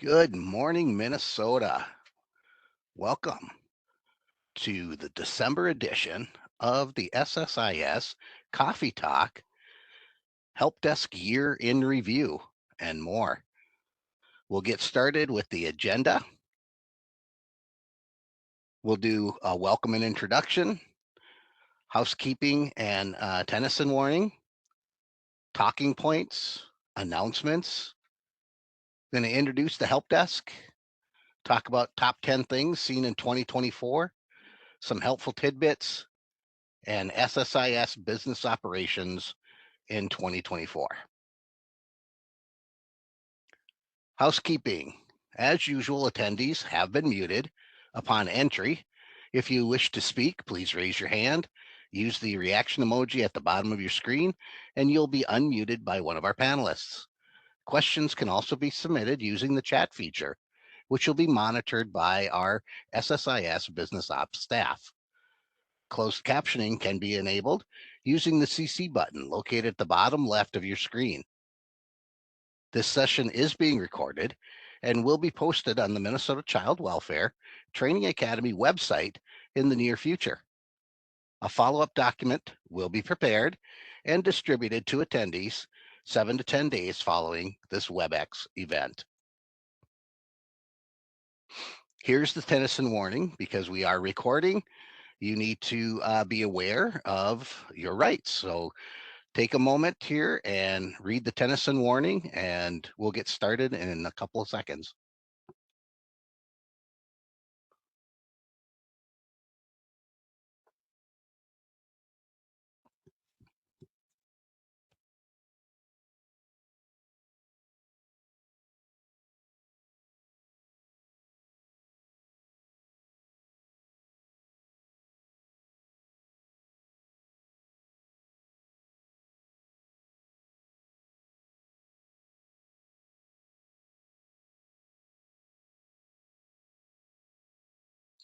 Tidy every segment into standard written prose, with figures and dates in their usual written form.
Good morning, Minnesota. Welcome to the December edition of the SSIS Coffee Talk Help Desk Year in Review and more. We'll get started with the agenda. We'll do a welcome and introduction, housekeeping and Tennyson warning, talking points, announcements. Going to introduce the help desk, talk about top 10 things seen in 2024, some helpful tidbits, and SSIS business operations in 2024. Housekeeping. As usual, attendees have been muted upon entry. If you wish to speak, please raise your hand, use the reaction emoji at the bottom of your screen, and you'll be unmuted by one of our panelists. Questions can also be submitted using the chat feature, which will be monitored by our SSIS Business Ops staff. Closed captioning can be enabled using the CC button located at the bottom left of your screen. This session is being recorded and will be posted on the Minnesota Child Welfare Training Academy website in the near future. A follow-up document will be prepared and distributed to attendees 7 to 10 days following this WebEx event. Here's the Tennyson warning. Because we are recording, you need to be aware of your rights. So take a moment here and read the Tennyson warning, and we'll get started in a couple of seconds.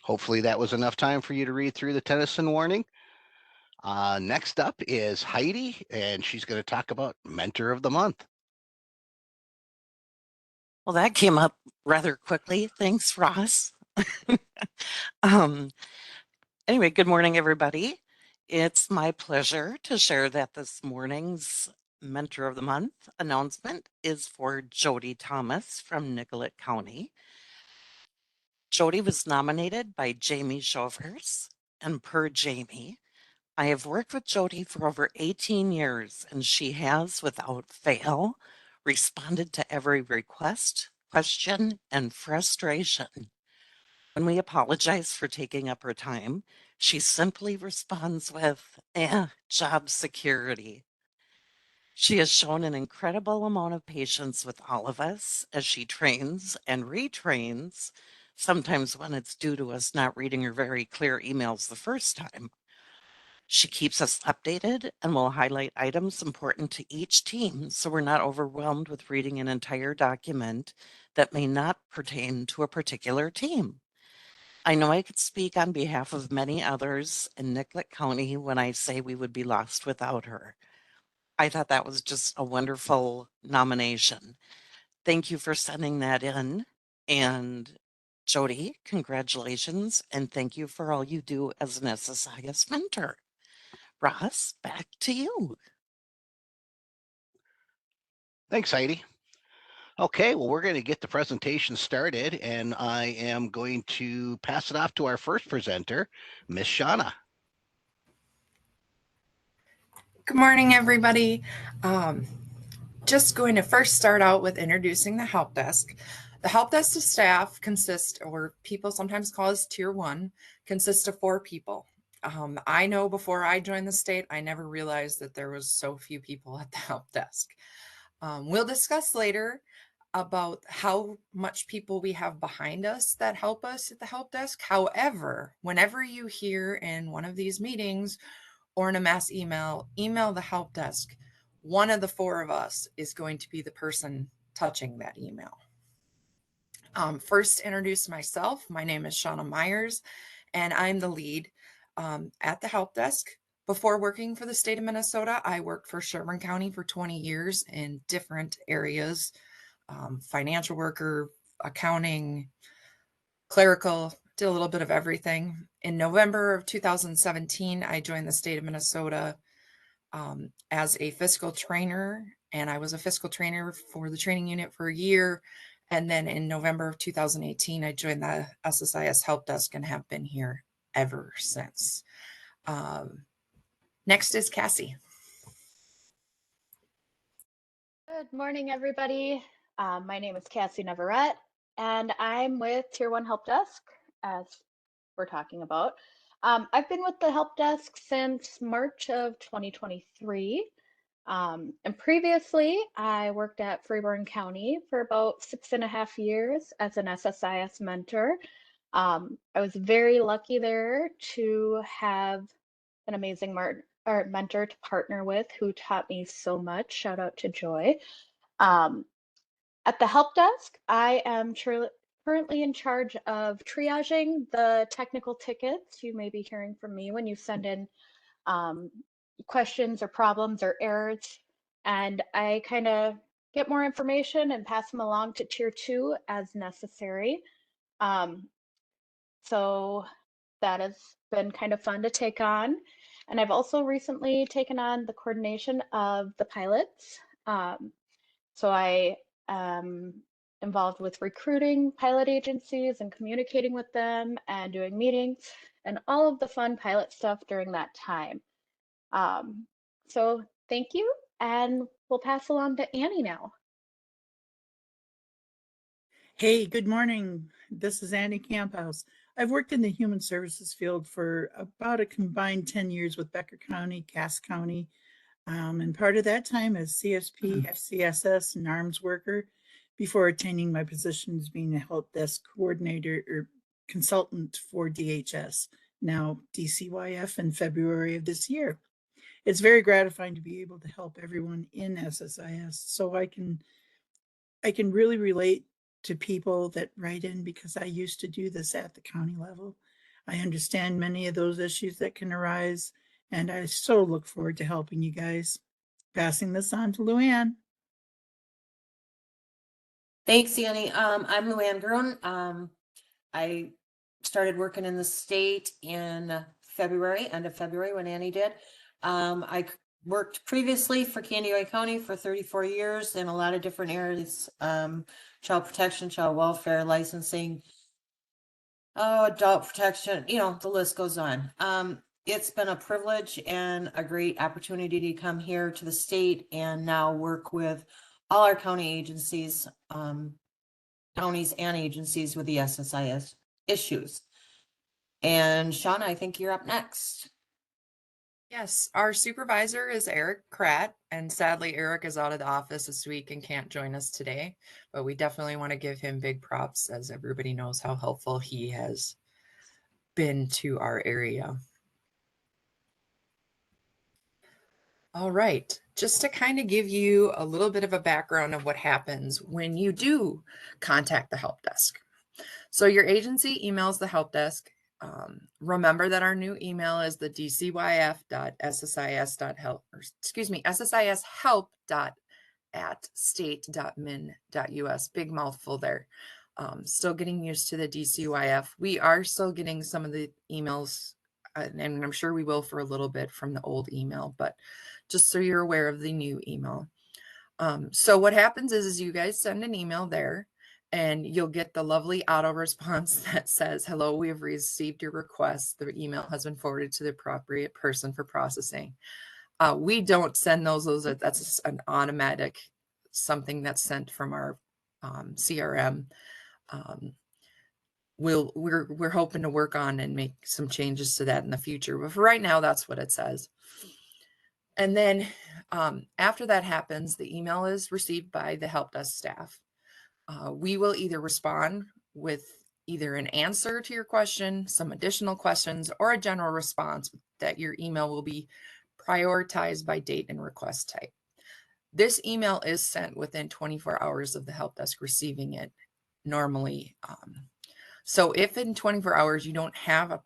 Hopefully that was enough time for you to read through the Tennyson warning. Next up is Heidi, and she's going to talk about Mentor of the Month. Well, that came up rather quickly. Thanks, Ross. Anyway, good morning, everybody. It's my pleasure to share that this morning's Mentor of the Month announcement is for Jody Thomas from Nicollet County. Jody was nominated by Jamie Shovers, and per Jamie, I have worked with Jody for over 18 years, and she has, without fail, responded to every request, question, and frustration. When we apologize for taking up her time, she simply responds with, job security. She has shown an incredible amount of patience with all of us as she trains and retrains, sometimes when it's due to us not reading her very clear emails the first time. She keeps us updated and will highlight items important to each team so we're not overwhelmed with reading an entire document that may not pertain to a particular team. I know I could speak on behalf of many others in Nicollet County when I say we would be lost without her. I thought that was just a wonderful nomination. Thank you for sending that in. And Jody, congratulations, and thank you for all you do as an SSIS mentor. Ross, back to you. Thanks, Heidi. Okay, well, we're going to get the presentation started, and I am going to pass it off to our first presenter, Miss Shauna. Good morning, everybody. Just going to first start out with introducing the help desk. The help desk staff consists, or people sometimes call us tier 1, consists of 4 people. I know before I joined the state, I never realized that there was so few people at the help desk. We'll discuss later about how much people we have behind us that help us at the help desk. However, whenever you hear in one of these meetings or in a mass email the help desk, one of the 4 of us is going to be the person touching that email. First, introduce myself. My name is Shauna Myers, and I'm the lead at the help desk. Before working for the state of Minnesota, I worked for Sherburne County for 20 years in different areas, financial worker, accounting, clerical, did a little bit of everything. In November of 2017, I joined the state of Minnesota as a fiscal trainer, and I was a fiscal trainer for the training unit for a year. And then in November of 2018, I joined the SSIS help desk and have been here ever since. Next is Cassie. Good morning, everybody. My name is Cassie Neverett, and I'm with Tier 1 Help Desk, as we're talking about. I've been with the help desk since March of 2023. And previously, I worked at Freeborn County for about 6.5 years as an SSIS mentor. I was very lucky there to have an amazing mentor to partner with who taught me so much. Shout out to Joy. At the help desk, I am currently in charge of triaging the technical tickets you may be hearing from me when you send in questions or problems or errors. And I kind of get more information and pass them along to Tier 2 as necessary. So that has been kind of fun to take on. And I've also recently taken on the coordination of the pilots. So I am involved with recruiting pilot agencies and communicating with them and doing meetings and all of the fun pilot stuff during that time. So thank you, and we'll pass along to Annie now. Hey, good morning. This is Annie Camphouse. I've worked in the human services field for about a combined 10 years with Becker County, Cass County, and part of that time as CSP, FCSS, and arms worker before attaining my position as being a help desk coordinator or consultant for DHS, now DCYF, in February of this year. It's very gratifying to be able to help everyone in SSIS so I can really relate to people that write in because I used to do this at the county level. I understand many of those issues that can arise, and I so look forward to helping you guys. Passing this on to Luann. Thanks, Annie. I'm Luann Groen. I started working in the state in February, end of February when Annie did. I worked previously for Candioi County for 34 years in a lot of different areas, child protection, child welfare, licensing, adult protection, the list goes on. It's been a privilege and a great opportunity to come here to the state and now work with all our county agencies, counties and agencies with the SSIS issues. And Shauna, I think you're up next. Yes, our supervisor is Eric Kratt, and sadly, Eric is out of the office this week and can't join us today, but we definitely want to give him big props as everybody knows how helpful he has been to our area. All right, just to kind of give you a little bit of a background of what happens when you do contact the help desk. So your agency emails the help desk. Remember that our new email is the dcyf.ssis.help, or excuse me, ssishelp.at.state.min.us. Big mouthful there. Still getting used to the DCYF. We are still getting some of the emails, and I'm sure we will for a little bit from the old email, but just so you're aware of the new email. So what happens is you guys send an email there, and you'll get the lovely auto response that says, hello, we have received your request. The email has been forwarded to the appropriate person for processing. We don't send those. That's an automatic something that's sent from our CRM. We're hoping to work on and make some changes to that in the future. But for right now, that's what it says. And then after that happens, the email is received by the help desk staff. We will either respond with either an answer to your question, some additional questions, or a general response that your email will be prioritized by date and request type. This email is sent within 24 hours of the help desk receiving it normally. So if in 24 hours you don't have a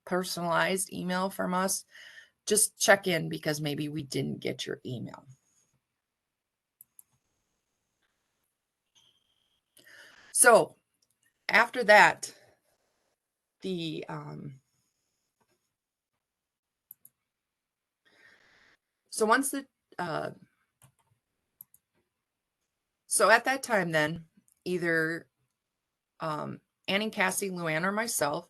personalized email from us, just check in because maybe we didn't get your email. So after that, so once the so at that time, then either Annie, Cassie, Luann, or myself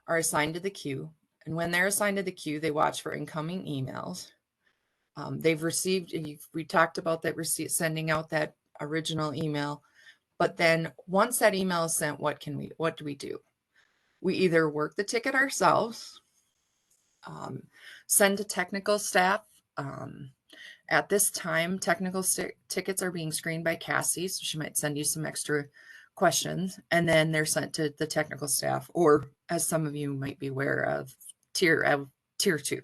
are assigned to the queue, and when they're assigned to the queue, they watch for incoming emails. They've received. We talked about that, sending out that original email, but then once that email is sent, what do we do? We either work the ticket ourselves, send to technical staff. At this time, technical tickets are being screened by Cassie, so she might send you some extra questions, and then they're sent to the technical staff, or as some of you might be aware of, tier 2.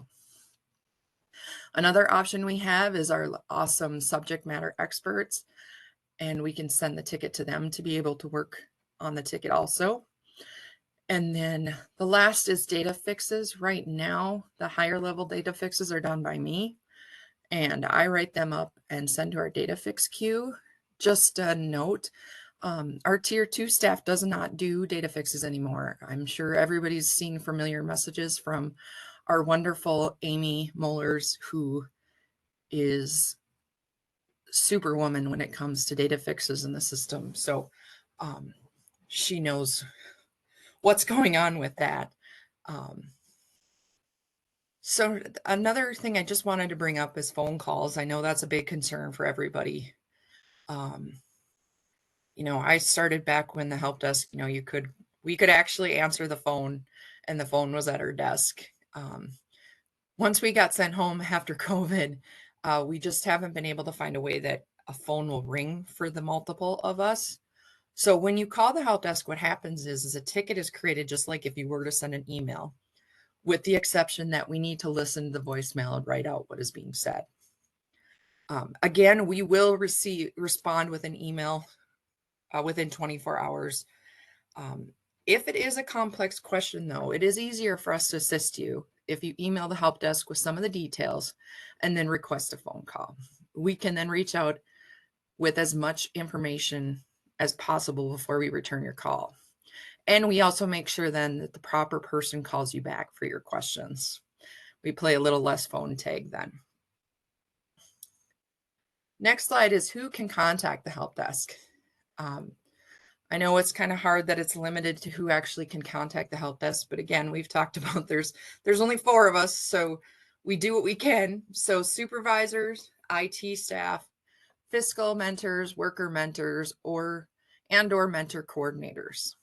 Another option we have is our awesome subject matter experts, and we can send the ticket to them to be able to work on the ticket also. And then the last is data fixes. Right now, the higher level data fixes are done by me, and I write them up and send to our data fix queue. Just a note, our tier 2 staff does not do data fixes anymore. I'm sure everybody's seen familiar messages from our wonderful Amy Mollers, who is superwoman when it comes to data fixes in the system. So she knows what's going on with that. So another thing I just wanted to bring up is phone calls. I know that's a big concern for everybody. I started back when the help desk, we could actually answer the phone, and the phone was at her desk. Once we got sent home after COVID, we just haven't been able to find a way that a phone will ring for the multiple of us. So when you call the help desk, what happens is a ticket is created just like if you were to send an email, with the exception that we need to listen to the voicemail and write out what is being said. Again, we will respond with an email within 24 hours. If it is a complex question, though, it is easier for us to assist you if you email the help desk with some of the details and then request a phone call. We can then reach out with as much information as possible before we return your call. And we also make sure then that the proper person calls you back for your questions. We play a little less phone tag then. Next slide is who can contact the help desk. I know it's kind of hard that it's limited to who actually can contact the help desk, but again, we've talked about there's only 4 of us, so we do what we can. So supervisors, IT staff, fiscal mentors, worker mentors, or mentor coordinators.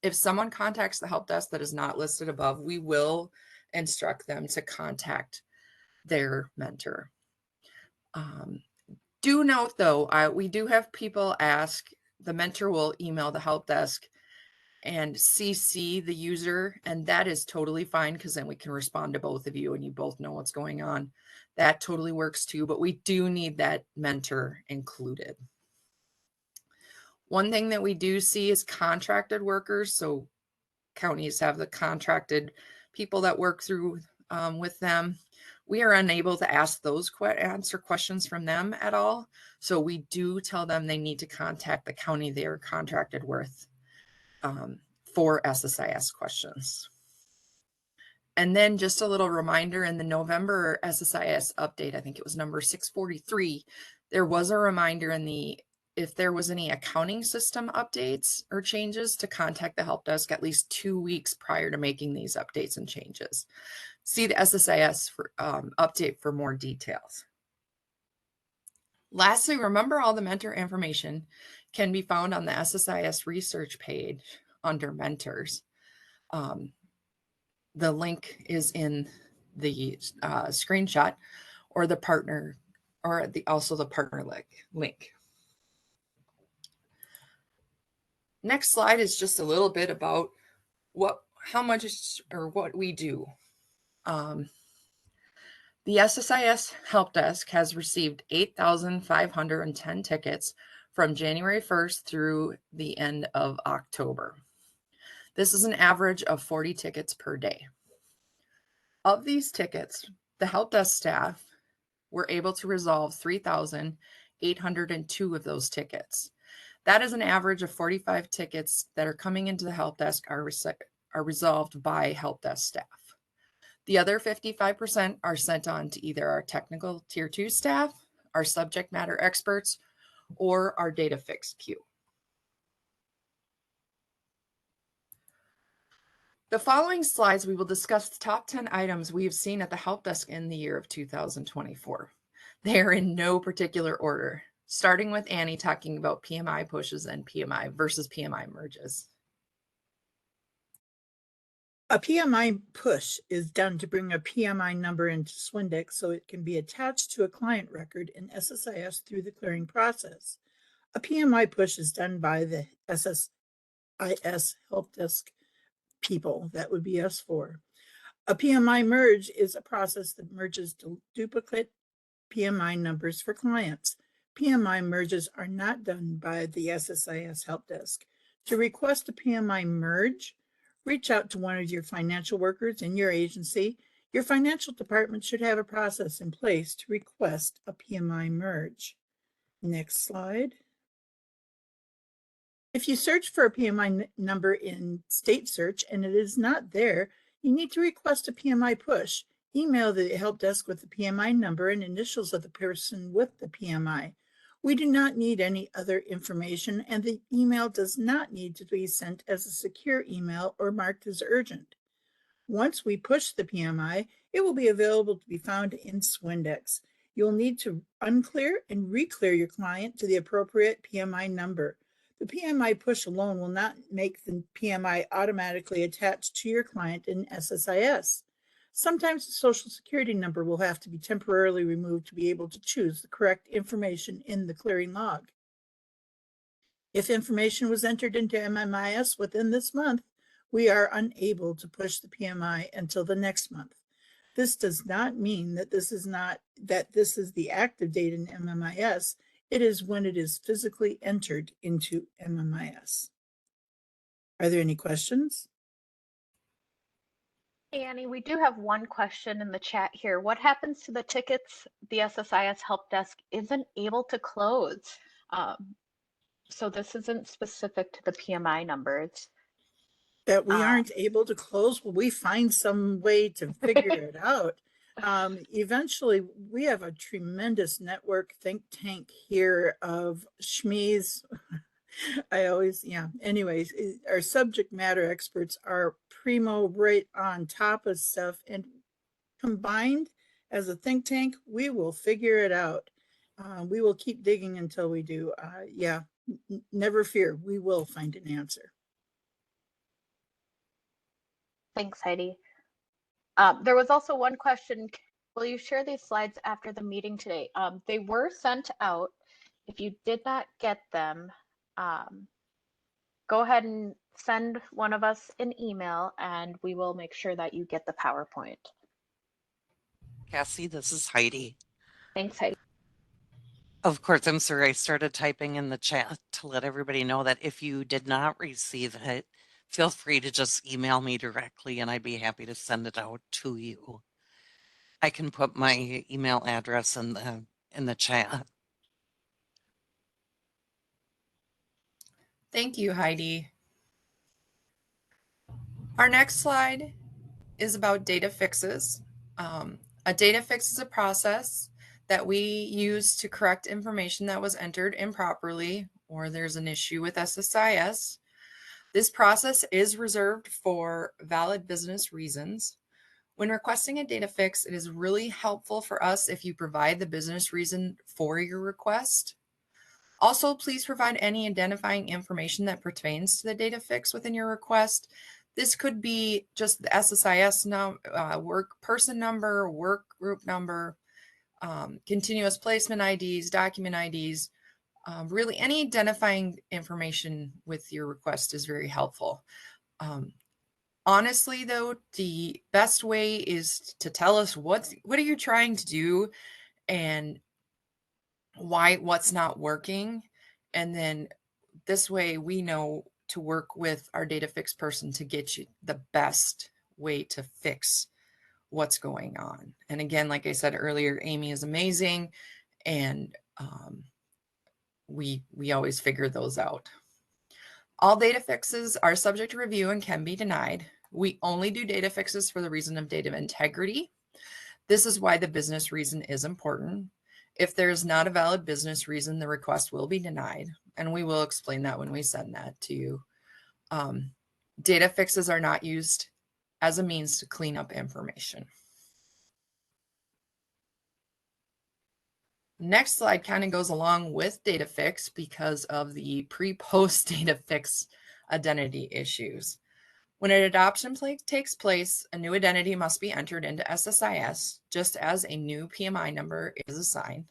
If someone contacts the help desk that is not listed above, we will instruct them to contact their mentor. Do note though, we do have people ask, the mentor will email the help desk and CC the user, and that is totally fine because then we can respond to both of you and you both know what's going on. That totally works too, but we do need that mentor included. One thing that we do see is contracted workers. So counties have the contracted people that work through with them. We are unable to answer questions from them at all. So we do tell them they need to contact the county they are contracted with for SSIS questions. And then just a little reminder, in the November SSIS update, I think it was number 643, there was a reminder if there was any accounting system updates or changes, to contact the help desk at least 2 weeks prior to making these updates and changes. See the SSIS update for more details. Lastly, remember all the mentor information can be found on the SSIS research page under mentors. The link is in the screenshot, or the partner, or also the partner link. Next slide is just a little bit about how much or what we do. The SSIS Help Desk has received 8,510 tickets from January 1st through the end of October. This is an average of 40 tickets per day. Of these tickets, the help desk staff were able to resolve 3,802 of those tickets. That is an average of 45 tickets that are coming into the help desk are resolved by help desk staff. The other 55% are sent on to either our technical tier 2 staff, our subject matter experts, or our data fix queue. The following slides, we will discuss the top 10 items we have seen at the help desk in the year of 2024. They are in no particular order, starting with Annie talking about PMI pushes and PMI versus PMI merges. A PMI push is done to bring a PMI number into Swindex so it can be attached to a client record in SSIS through the clearing process. A PMI push is done by the SSIS help desk people. That would be us 4. A PMI merge is a process that merges duplicate PMI numbers for clients. PMI merges are not done by the SSIS help desk. To request a PMI merge, reach out to one of your financial workers in your agency. Your financial department should have a process in place to request a PMI merge. Next slide. If you search for a PMI number in state search and it is not there, you need to request a PMI push. Email the help desk with the PMI number and initials of the person with the PMI. We do not need any other information, and the email does not need to be sent as a secure email or marked as urgent. Once we push the PMI, it will be available to be found in Swindex. You'll need to unclear and re-clear your client to the appropriate PMI number. The PMI push alone will not make the PMI automatically attached to your client in SSIS. Sometimes the Social Security number will have to be temporarily removed to be able to choose the correct information in the clearing log. If information was entered into MMIS within this month, we are unable to push the PMI until the next month. This does not mean that this is the active date in MMIS. It is when it is physically entered into MMIS. Are there any questions? Hey, Annie, we do have one question in the chat here. What happens to the tickets the SSIS help desk isn't able to close? So this isn't specific to the PMI numbers. That we aren't able to close? Will we find some way to figure it out? Eventually, we have a tremendous network think tank here of SMEs. Anyways, our subject matter experts are primo, right on top of stuff, and combined as a think tank, we will figure it out. We will keep digging until we do. Never fear, we will find an answer. Thanks, Heidi. There was also one question. Will you share these slides after the meeting today? They were sent out. If you did not get them, go ahead and send one of us an email and we will make sure that you get the PowerPoint. Cassie, this is Heidi. Thanks, Heidi. Of course, I'm sorry, I started typing in the chat to let everybody know that if you did not receive it, feel free to just email me directly and I'd be happy to send it out to you. I can put my email address in the chat. Thank you, Heidi. Our next slide is about data fixes. A data fix is a process that we use to correct information that was entered improperly or there's an issue with SSIS. This process is reserved for valid business reasons. When requesting a data fix, it is really helpful for us if you provide the business reason for your request. Also, please provide any identifying information that pertains to the data fix within your request. This could be just the SSIS work person number, work group number, continuous placement IDs, document IDs. Really, any identifying information with your request is very helpful. Honestly, though, the best way is to tell us what are you trying to do and what's not working. And then this way we know to work with our data fix person to get you the best way to fix what's going on. And again, like I said earlier, Amy is amazing. And we always figure those out. All data fixes are subject to review and can be denied. We only do data fixes for the reason of data integrity. This is why the business reason is important. If there is not a valid business reason, the request will be denied, and we will explain that when we send that to you. Data fixes are not used as a means to clean up information. Next slide kind of goes along with data fix because of the pre-post data fix identity issues. When an adoption takes place, a new identity must be entered into SSIS, just as a new PMI number is assigned.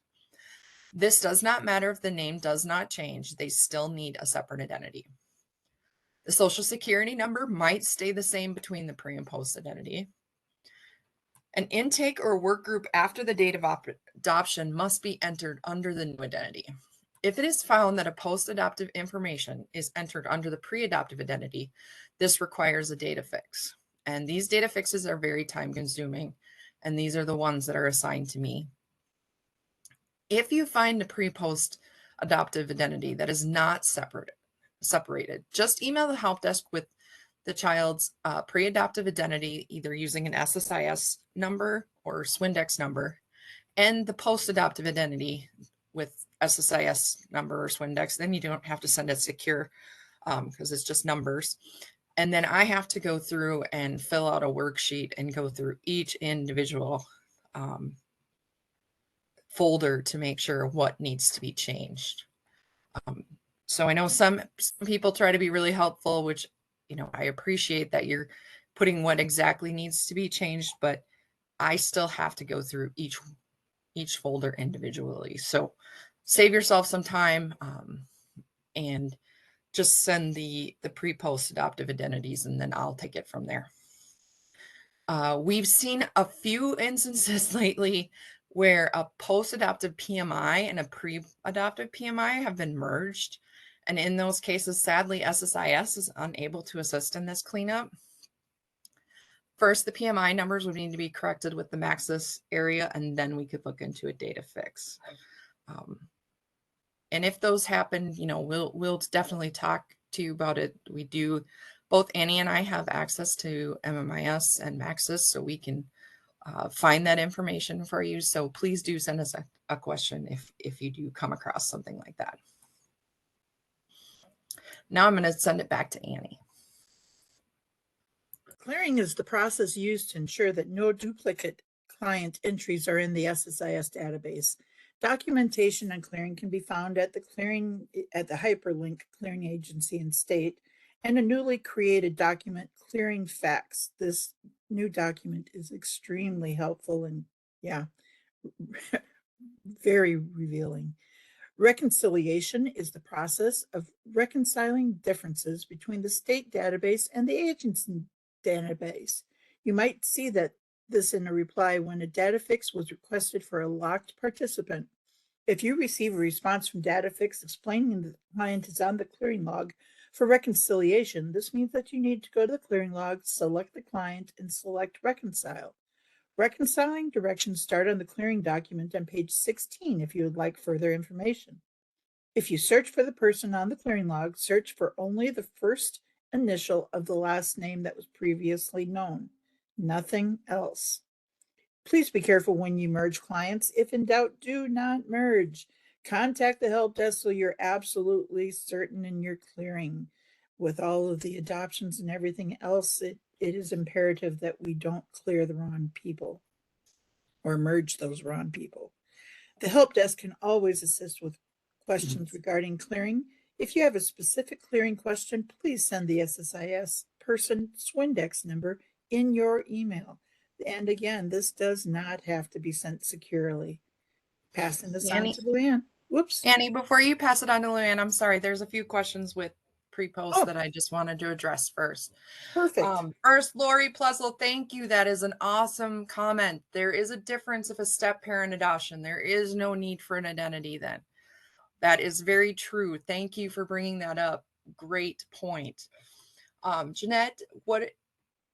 This does not matter if the name does not change, they still need a separate identity. The social security number might stay the same between the pre and post identity. An intake or work group after the date of adoption must be entered under the new identity. If it is found that a post-adoptive information is entered under the pre-adoptive identity, this requires a data fix. And these data fixes are very time-consuming, and these are the ones that are assigned to me. If you find a pre-post adoptive identity that is not separated, just email the help desk with the child's pre-adoptive identity, either using an SSIS number or Swindex number, and the post-adoptive identity with SSIS number or Swindex. Then you don't have to send it secure because it's just numbers. And then I have to go through and fill out a worksheet and go through each individual folder to make sure what needs to be changed. So I know some people try to be really helpful, which, you know, I appreciate that you're putting what exactly needs to be changed, but I still have to go through each folder individually. So save yourself some time and just send the pre-post adoptive identities, and then I'll take it from there. We've seen a few instances lately where a post-adoptive PMI and a pre-adoptive PMI have been merged. And in those cases, sadly, SSIS is unable to assist in this cleanup. First, the PMI numbers would need to be corrected with the Maxis area, and then we could look into a data fix. And if those happen, you know, we'll definitely talk to you about it. We do, both Annie and I have access to MMIS and Maxis, so we can find that information for you. So please do send us a question if you do come across something like that. Now I'm going to send it back to Annie. Clearing is the process used to ensure that no duplicate client entries are in the SSIS database. Documentation on clearing can be found at the hyperlink clearing agency and state, and a newly created document, Clearing Facts. This new document is extremely helpful and, yeah, very revealing. Reconciliation is the process of reconciling differences between the state database and the agency database. You might see this in a reply when a data fix was requested for a locked participant. If you receive a response from data fix explaining that the client is on the clearing log for reconciliation, this means that you need to go to the clearing log, select the client, and select reconcile. Reconciling directions start on the clearing document on page 16 if you would like further information. If you search for the person on the clearing log, search for only the first initial of the last name that was previously known, nothing else. Please be careful when you merge clients. If in doubt, do not merge. Contact the help desk so you're absolutely certain in your clearing. With all of the adoptions and everything else, it is imperative that we don't clear the wrong people or merge those wrong people. The help desk can always assist with questions regarding clearing. If you have a specific clearing question, please send the SSIS person Swindex number in your email. And again, this does not have to be sent securely. Passing this on to Luann. Whoops. Annie, before you pass it on to Luann, I'm sorry, there's a few questions with pre-post that I just wanted to address first. Perfect. First, Lori Plessel, thank you. That is an awesome comment. There is a difference if a step parent adoption. There is no need for an identity then. That is very true. Thank you for bringing that up. Great point. Jeanette,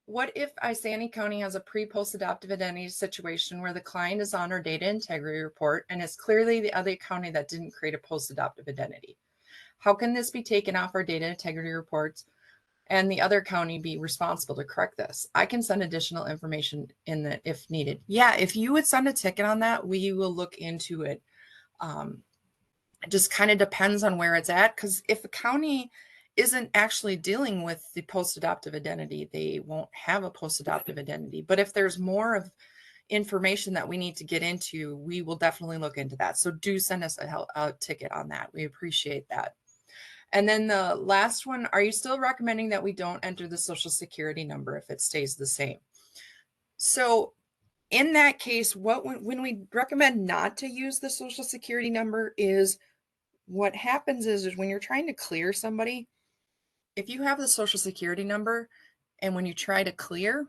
What if Isani County has a pre-post-adoptive identity situation where the client is on our data integrity report and it's clearly the other county that didn't create a post-adoptive identity? How can this be taken off our data integrity reports and the other county be responsible to correct this? I can send additional information in that if needed. Yeah, if you would send a ticket on that, we will look into it. It just kind of depends on where it's at, because if a county isn't actually dealing with the post-adoptive identity, they won't have a post-adoptive identity. But if there's more of information that we need to get into, we will definitely look into that. So do send us a ticket on that. We appreciate that. And then the last one, are you still recommending that we don't enter the social security number if it stays the same? So in that case, when we recommend not to use the social security number is what happens is when you're trying to clear somebody, if you have the social security number and when you try to clear,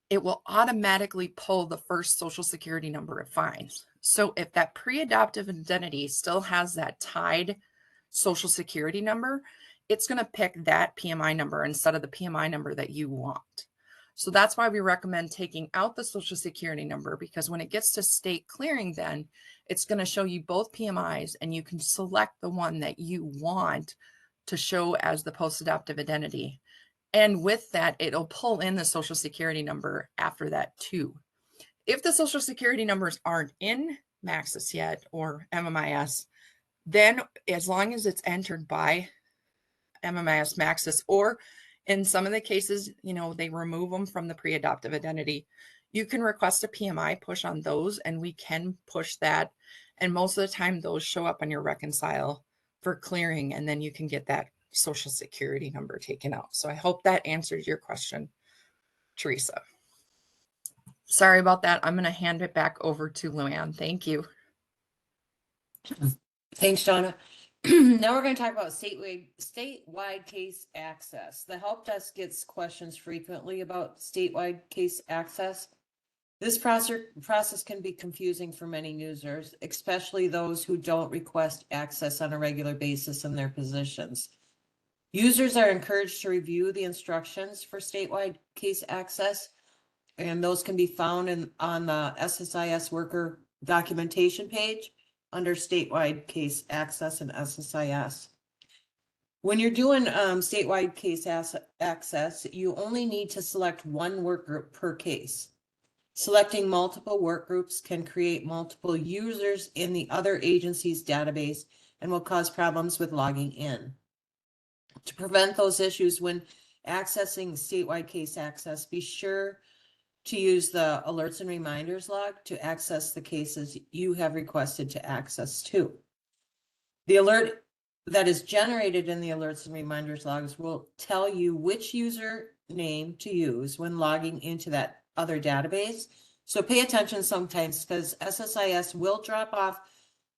it will automatically pull the first social security number it finds. So if that pre-adoptive identity still has that tied social security number, it's going to pick that PMI number instead of the PMI number that you want. So that's why we recommend taking out the social security number, because when it gets to state clearing, then it's going to show you both PMIs and you can select the one that you want to show as the post-adoptive identity. And with that, it'll pull in the social security number after that too. If the social security numbers aren't in Maxis yet or MMIS, then as long as it's entered by MMIS Maxis, or in some of the cases, they remove them from the pre-adoptive identity, you can request a PMI push on those and we can push that. And most of the time those show up on your reconcile for clearing, and then you can get that social security number taken out. So I hope that answers your question, Teresa. Sorry about that. I'm going to hand it back over to Luann. Thank you. Thanks, Donna. Now we're going to talk about statewide case access. The help desk gets questions frequently about statewide case access. This process can be confusing for many users, especially those who don't request access on a regular basis in their positions. Users are encouraged to review the instructions for statewide case access, and those can be found on the SSIS worker documentation page under statewide case access and SSIS. When you're doing statewide case access, you only need to select one work group per case. Selecting multiple work groups can create multiple users in the other agency's database and will cause problems with logging in. To prevent those issues when accessing statewide case access, be sure to use the alerts and reminders log to access the cases you have requested to access to. The alert that is generated in the alerts and reminders logs will tell you which user name to use when logging into that other database. So pay attention sometimes, because SSIS will drop off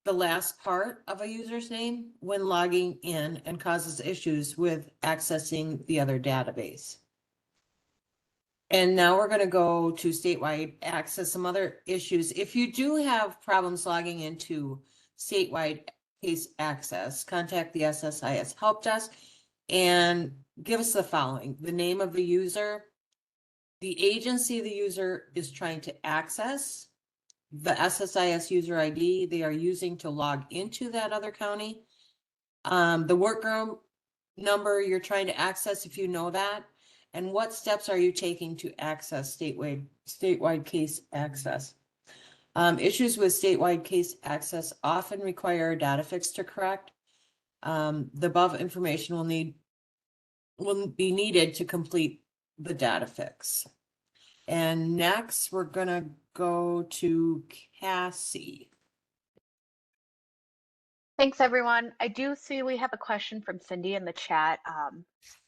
the last part of a user's name when logging in and causes issues with accessing the other database. And now we're going to go to statewide access, some other issues. If you do have problems logging into statewide case access, contact the SSIS help desk and give us the following: the name of the user, the agency the user is trying to access, the SSIS user ID they are using to log into that other county, the work group number you're trying to access if you know that, and what steps are you taking to access statewide case access. Issues with statewide case access often require a data fix to correct. The above information will be needed to complete the data fix. And next, we're gonna go to Cassie. Thanks, everyone. I do see we have a question from Cindy in the chat.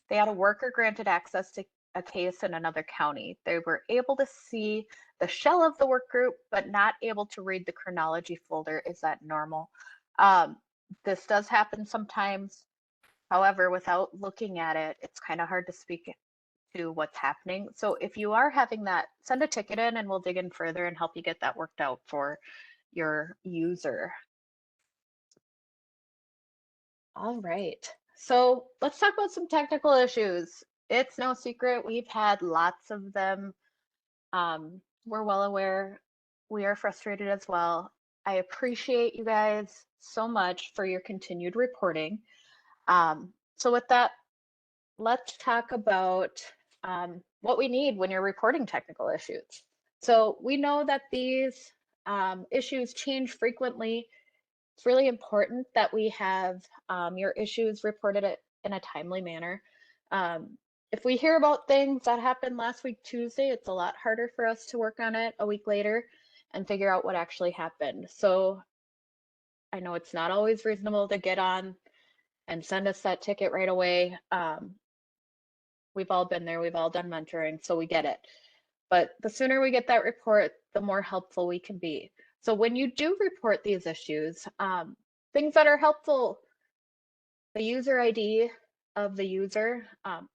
They had a worker granted access to a case in another county. They were able to see the shell of the work group, but not able to read the chronology folder. Is that normal? This does happen sometimes. However, without looking at it, it's kind of hard to speak to what's happening. So if you are having that, send a ticket in and we'll dig in further and help you get that worked out for your user. All right, so let's talk about some technical issues. it's no secret. We've had lots of them. We're well aware. We are frustrated as well. I appreciate you guys so much for your continued reporting. So with that, let's talk about what we need when you're reporting technical issues. So we know that these issues change frequently. It's really important that we have your issues reported in a timely manner. If we hear about things that happened last week Tuesday, it's a lot harder for us to work on it a week later and figure out what actually happened. So I know it's not always reasonable to get on and send us that ticket right away. We've all been there, we've all done mentoring, so we get it. But the sooner we get that report, the more helpful we can be. So when you do report these issues, things that are helpful, the user ID of the user.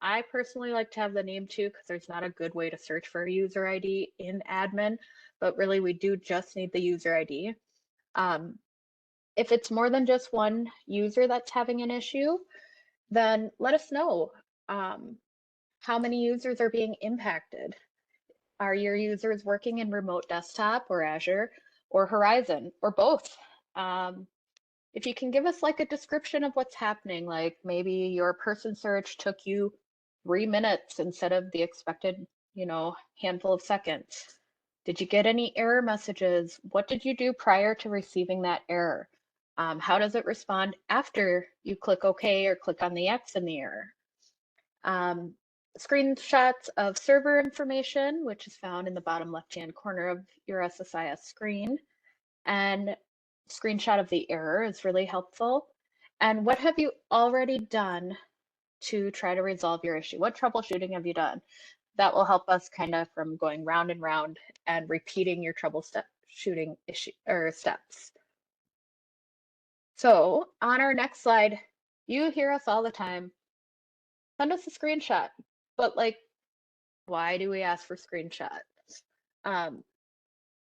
I personally like to have the name too, because there's not a good way to search for a user ID in admin, but really we do just need the user ID. If it's more than just one user that's having an issue, then let us know. How many users are being impacted? Are your users working in remote desktop or Azure or Horizon or both? If you can give us like a description of what's happening, like maybe your person search took you 3 minutes instead of the expected, handful of seconds. Did you get any error messages? What did you do prior to receiving that error? How does it respond after you click OK or click on the X in the error? Screenshots of server information, which is found in the bottom left-hand corner of your SSIS screen, and screenshot of the error is really helpful. And what have you already done to try to resolve your issue? What troubleshooting have you done? That will help us kind of from going round and round and repeating your troubleshooting issue or steps. So on our next slide, you hear us all the time, send us a screenshot, but like, why do we ask for screenshots?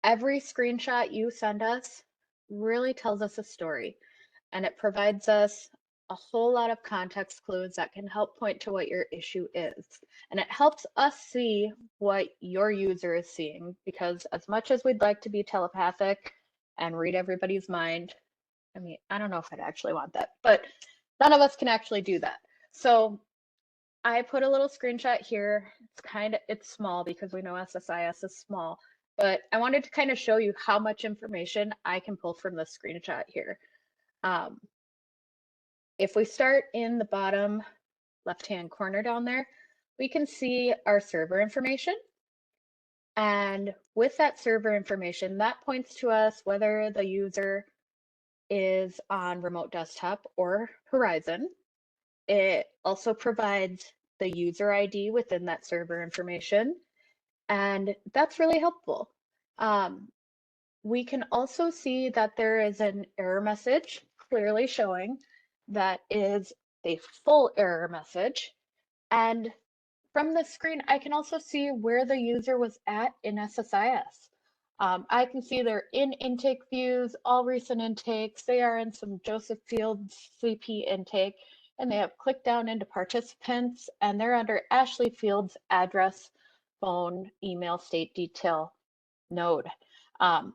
Every screenshot you send us really tells us a story, and it provides us a whole lot of context clues that can help point to what your issue is. And it helps us see what your user is seeing, because as much as we'd like to be telepathic and read everybody's mind, I mean, I don't know if I'd actually want that, but none of us can actually do that. So I put a little screenshot here. It's small because we know SSIS is small, but I wanted to kind of show you how much information I can pull from this screenshot here. If we start in the bottom left-hand corner down there, we can see our server information. And with that server information, that points to us whether the user is on remote desktop or Horizon. It also provides the user ID within that server information, and that's really helpful. We can also see that there is an error message clearly showing that is a full error message. And from the screen, I can also see where the user was at in SSIS. I can see they're in intake views, all recent intakes. They are in some Joseph Fields CP intake, and they have clicked down into participants, and they're under Ashley Fields address, phone, email, state detail node.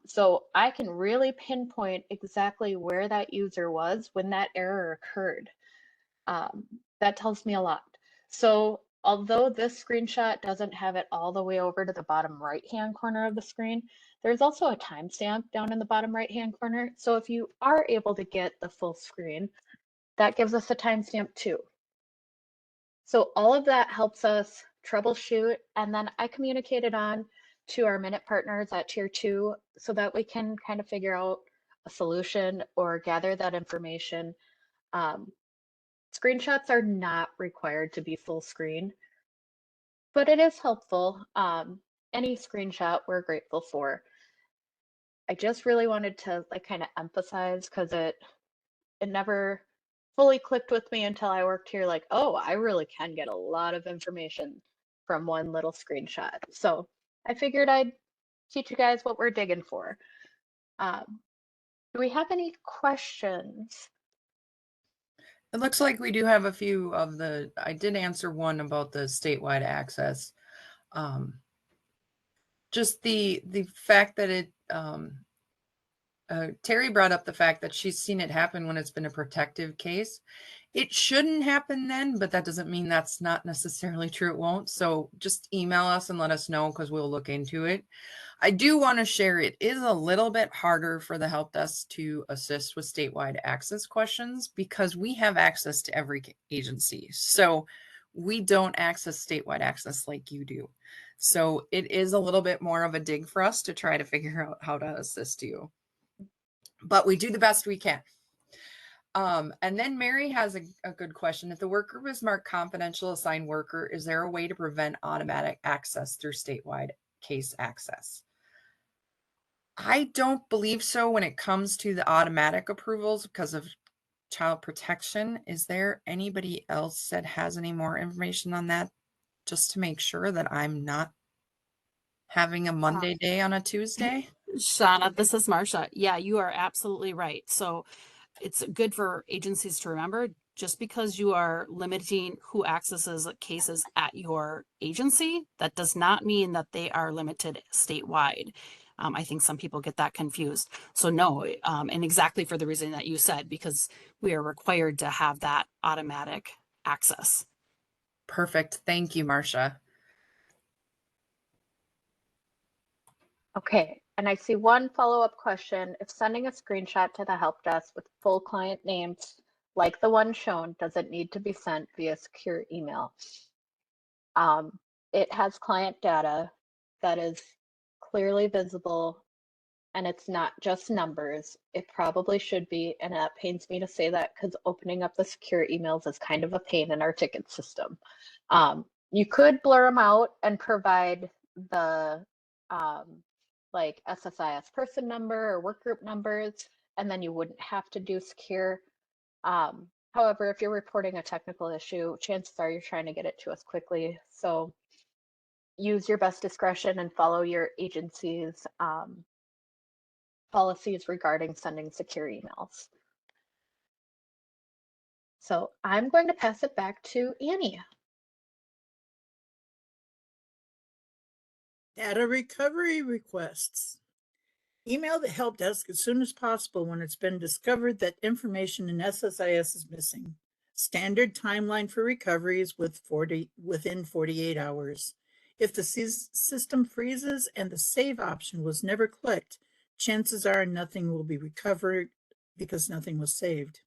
So I can really pinpoint exactly where that user was when that error occurred. That tells me a lot. So although this screenshot doesn't have it all the way over to the bottom right-hand corner of the screen, there's also a timestamp down in the bottom right-hand corner. So if you are able to get the full screen, that gives us a timestamp too. So all of that helps us troubleshoot, and then I communicate it on to our minute partners at tier 2 so that we can kind of figure out a solution or gather that information. Screenshots are not required to be full screen, but it is helpful. Any screenshot we're grateful for. I just really wanted to kind of emphasize, because it never fully clicked with me until I worked here, like, oh, I really can get a lot of information from one little screenshot. So I figured I'd teach you guys what we're digging for. Do we have any questions? It looks like we do have a few of the, I did answer one about the statewide access. Just the fact that it, Terry brought up the fact that she's seen it happen when it's been a protective case. It shouldn't happen then, but that doesn't mean that's not necessarily true. It won't. So just email us and let us know because we'll look into it. I do want to share it is a little bit harder for the help desk to assist with statewide access questions because we have access to every agency. So we don't access statewide access like you do. So it is a little bit more of a dig for us to try to figure out how to assist you. But we do the best we can. And then Mary has a good question. If the work group is marked confidential assigned worker, is there a way to prevent automatic access through statewide case access? I don't believe so when it comes to the automatic approvals because of child protection. Is there anybody else that has any more information on that? Just to make sure that I'm not having a Monday day on a Tuesday. Shauna, this is Marcia. Yeah, you are absolutely right. So it's good for agencies to remember just because you are limiting who accesses cases at your agency, that does not mean that they are limited statewide. I think some people get that confused. So no, and exactly for the reason that you said, because we are required to have that automatic access. Perfect. Thank you, Marcia. Okay, and I see one follow-up question. If sending a screenshot to the help desk with full client names, like the one shown, does it need to be sent via secure email? It has client data that is clearly visible, and it's not just numbers. It probably should be, and that pains me to say that because opening up the secure emails is kind of a pain in our ticket system. You could blur them out and provide the like SSIS person number or work group numbers, and then you wouldn't have to do secure. However, if you're reporting a technical issue, chances are you're trying to get it to us quickly. So use your best discretion and follow your agency's policies regarding sending secure emails. So I'm going to pass it back to Annie. Data recovery requests. Email the help desk as soon as possible when it's been discovered that information in SSIS is missing. Standard timeline for recovery is within 48 hours. If the system freezes and the save option was never clicked, chances are nothing will be recovered because nothing was saved.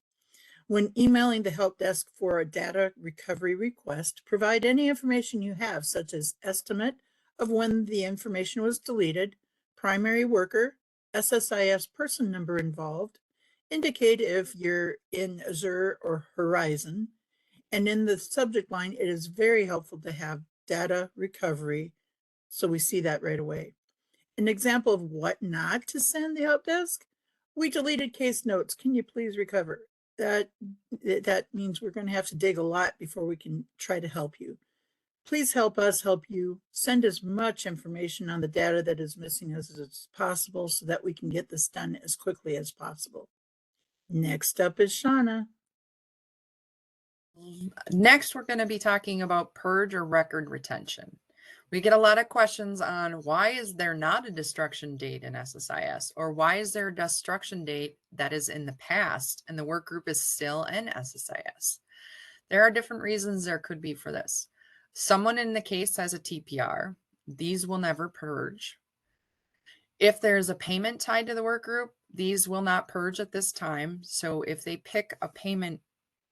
When emailing the help desk for a data recovery request, provide any information you have, such as estimate of when the information was deleted, primary worker, SSIS person number involved, indicate if you're in Azure or Horizon, and in the subject line, it is very helpful to have data recovery, so we see that right away. An example of what not to send the help desk: we deleted case notes. Can you please recover? That means we're going to have to dig a lot before we can try to help you. Please help us help you. Send as much information on the data that is missing as possible so that we can get this done as quickly as possible. Next up is Shauna. Next, we're going to be talking about purge or record retention. We get a lot of questions on why is there not a destruction date in SSIS, or why is there a destruction date that is in the past and the work group is still in SSIS? There are different reasons there could be for this. Someone in the case has a TPR. These will never purge. If there's a payment tied to the work group, these will not purge at this time. So if they pick a payment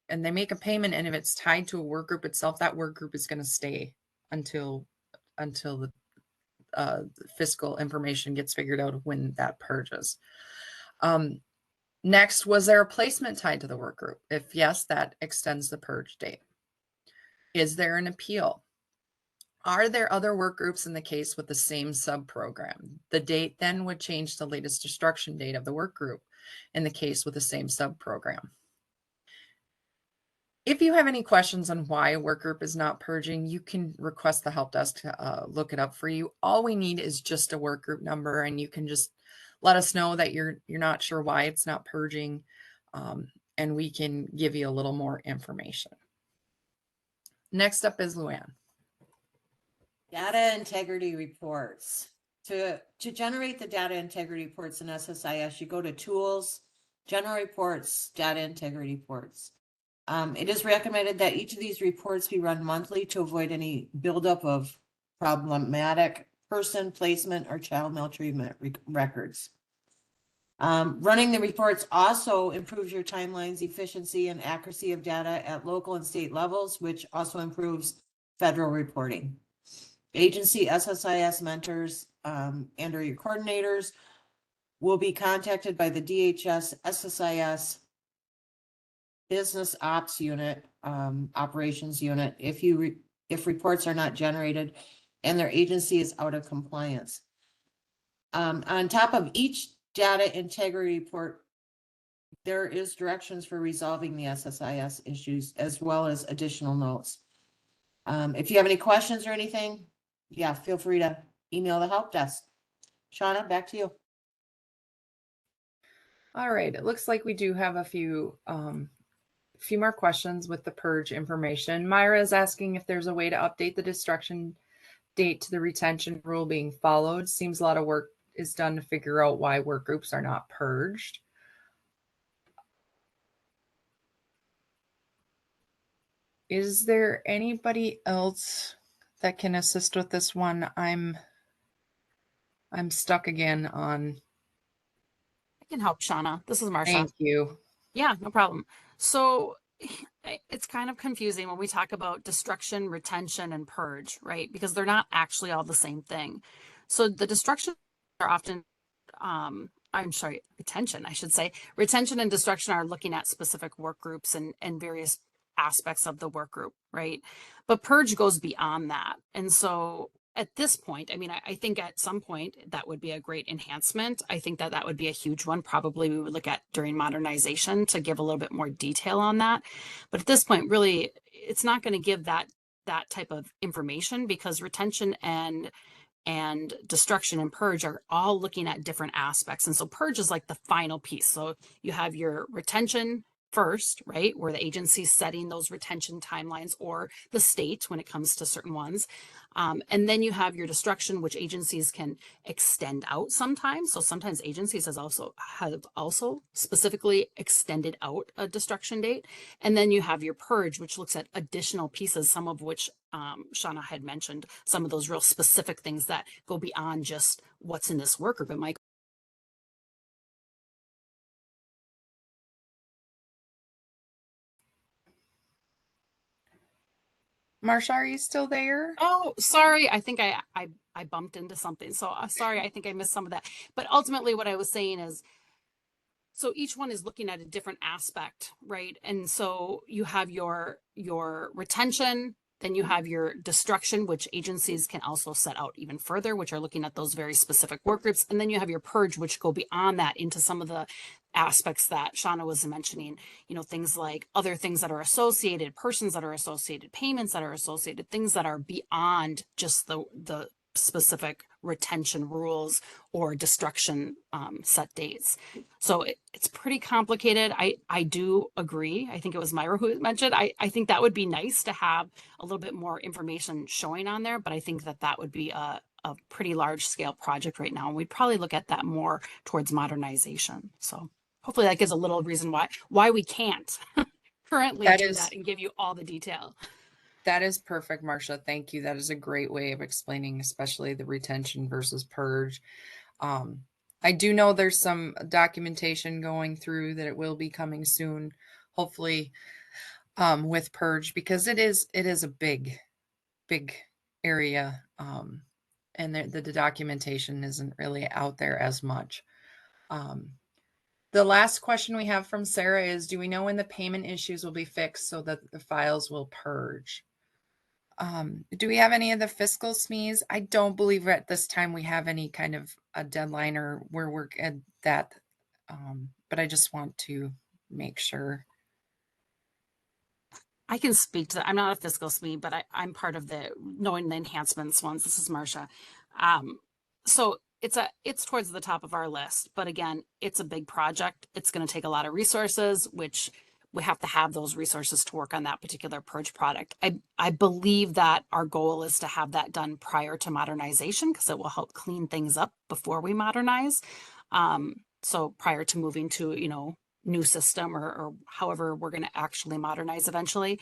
and they make a payment, and if it's tied to a work group itself, that work group is going to stay until the fiscal information gets figured out of when that purges. Next, was there a placement tied to the work group? If yes, that extends the purge date. Is there an appeal? Are there other work groups in the case with the same sub-program? The date then would change the latest destruction date of the work group in the case with the same sub-program. If you have any questions on why a work group is not purging, you can request the help desk to look it up for you. All we need is just a work group number, and you can just let us know that you're not sure why it's not purging. and we can give you a little more information. Next up is Luann. Data integrity reports. To generate the data integrity reports in SSIS, you go to Tools, General Reports, Data Integrity Reports. It is recommended that each of these reports be run monthly to avoid any buildup of problematic person, placement, or child maltreatment records. Running the reports also improves your timeline's efficiency and accuracy of data at local and state levels, which also improves federal reporting. Agency SSIS mentors and or your coordinators will be contacted by the DHS SSIS Business Ops Unit, Operations Unit, if reports are not generated and their agency is out of compliance. On top of each data integrity report, there is directions for resolving the SSIS issues as well as additional notes. If you have any questions or anything, yeah, feel free to email the help desk. Shauna, back to you. All right, it looks like we do have a few more questions with the purge information. Myra is asking if there's a way to update the destruction date to the retention rule being followed. Seems a lot of work is done to figure out why work groups are not purged. Is there anybody else that can assist with this one? I'm stuck again on. I can help, Shauna. This is Marsha. Thank you. Yeah, no problem. So it's kind of confusing when we talk about destruction, retention, and purge, right? Because they're not actually all the same thing. So the destruction are often, I'm sorry, retention, I should say. Retention and destruction are looking at specific work groups and various aspects of the work group, right? But purge goes beyond that. And so at this point, I mean, I think at some point that would be a great enhancement. I think that would be a huge one. Probably we would look at during modernization to give a little bit more detail on that. But at this point, really, it's not going to give that type of information because retention and destruction and purge are all looking at different aspects. And so purge is like the final piece. So you have your retention first, right? Where the agency's setting those retention timelines, or the state when it comes to certain ones. And then you have your destruction, which agencies can extend out sometimes. So sometimes agencies have also specifically extended out a destruction date. And then you have your purge, which looks at additional pieces, some of which Shauna had mentioned, some of those real specific things that go beyond just what's in this work group. It might Marsha, are you still there? Oh, sorry. I think I bumped into something. So sorry. I think I missed some of that. But ultimately what I was saying is, so each one is looking at a different aspect, right? And so you have your retention, then you have your destruction, which agencies can also set out even further, which are looking at those very specific work groups. And then you have your purge, which go beyond that into some of the aspects that Shauna was mentioning, you know, things like other things that are associated, persons that are associated, payments that are associated, things that are beyond just the specific retention rules or destruction set dates. So it's pretty complicated. I do agree. I think it was Myra who mentioned, I think that would be nice to have a little bit more information showing on there, but I think that would be a pretty large scale project right now. And we'd probably look at that more towards modernization. So hopefully that gives a little reason why we can't currently do that and give you all the detail. That is perfect, Marsha. Thank you. That is a great way of explaining, especially the retention versus purge. I do know there's some documentation going through that it will be coming soon, hopefully, with purge, because it is a big area, and the documentation isn't really out there as much. The last question we have from Sarah is, do we know when the payment issues will be fixed so that the files will purge? Do we have any of the fiscal SMEs? I don't believe at this time we have any kind of a deadline or where we're at that. But I just want to make sure. I can speak to that. I'm not a fiscal SME, but I'm part of the knowing the enhancements ones. This is Marsha. So it's towards the top of our list, but again, it's a big project. It's going to take a lot of resources, which we have to have those resources to work on that particular purge product. I believe that our goal is to have that done prior to modernization because it will help clean things up before we modernize. So prior to moving to, you know, new system or however we're going to actually modernize eventually.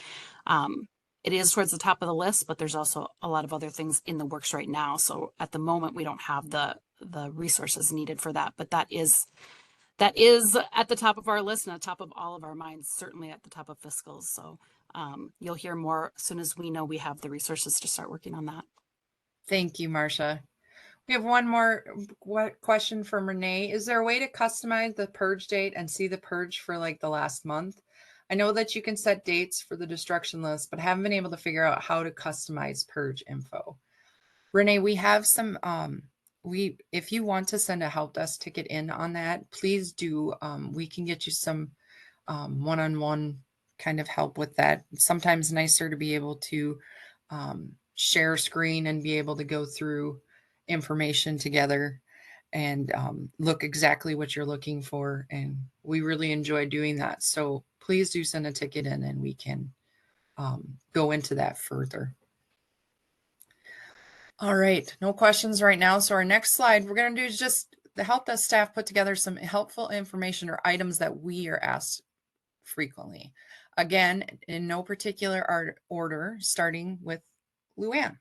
It is towards the top of the list, but there's also a lot of other things in the works right now. So at the moment, we don't have the resources needed for that, but that is at the top of our list and at the top of all of our minds, certainly at the top of fiscals. So you'll hear more as soon as we know we have the resources to start working on that. Thank you, Marcia. We have one more question from Renee. Is there a way to customize the purge date and see the purge for like the last month? I know that you can set dates for the destruction list, but haven't been able to figure out how to customize purge info. Renee, we have some, if you want to send a help desk ticket in on that, please do. We can get you some one-on-one kind of help with that. It's sometimes nicer to be able to share a screen and be able to go through information together and look exactly what you're looking for. And we really enjoy doing that. So please do send a ticket in and we can go into that further. All right, no questions right now. So our next slide we're going to do is just the help desk staff put together some helpful information or items that we are asked frequently. Again, in no particular order, starting with Luann.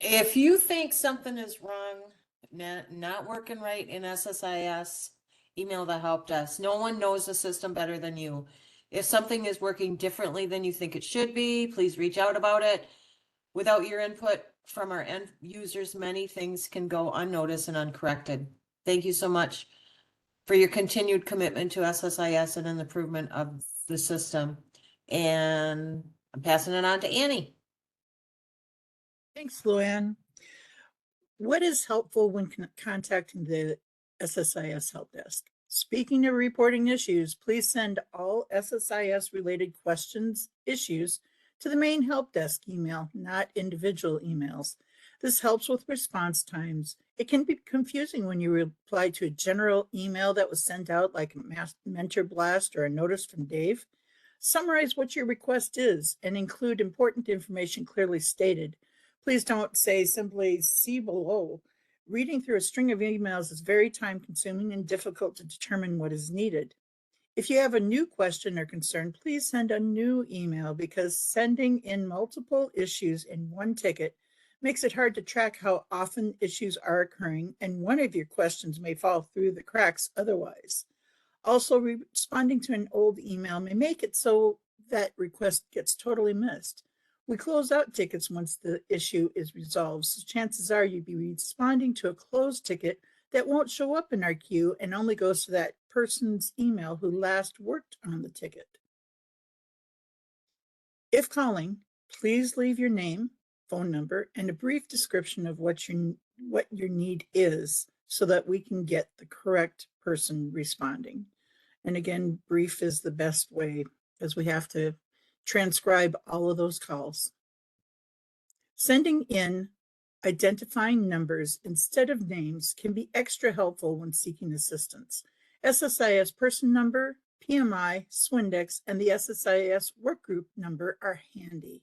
If you think something is wrong, not working right in SSIS, email the help desk. No one knows the system better than you. If something is working differently than you think it should be, please reach out about it. Without your input from our end users, many things can go unnoticed and uncorrected. Thank you so much for your continued commitment to SSIS and an improvement of the system. And I'm passing it on to Annie. Thanks, Luann. What is helpful when contacting the SSIS help desk? Speaking of reporting issues, please send all SSIS related questions, issues to the main help desk email, not individual emails. This helps with response times. It can be confusing when you reply to a general email that was sent out like a mentor blast or a notice from Dave. Summarize what your request is and include important information clearly stated. Please don't say simply see below. Reading through a string of emails is very time consuming and difficult to determine what is needed. If you have a new question or concern, please send a new email because sending in multiple issues in one ticket makes it hard to track how often issues are occurring, and one of your questions may fall through the cracks otherwise. Also, responding to an old email may make it so that request gets totally missed. We close out tickets once the issue is resolved, so chances are you'd be responding to a closed ticket that won't show up in our queue and only goes to that person's email who last worked on the ticket. If calling, please leave your name, phone number, and a brief description of what your need is so that we can get the correct person responding. And again, brief is the best way as we have to transcribe all of those calls. Sending in identifying numbers instead of names can be extra helpful when seeking assistance. SSIS person number, PMI, Swindex, and the SSIS workgroup number are handy.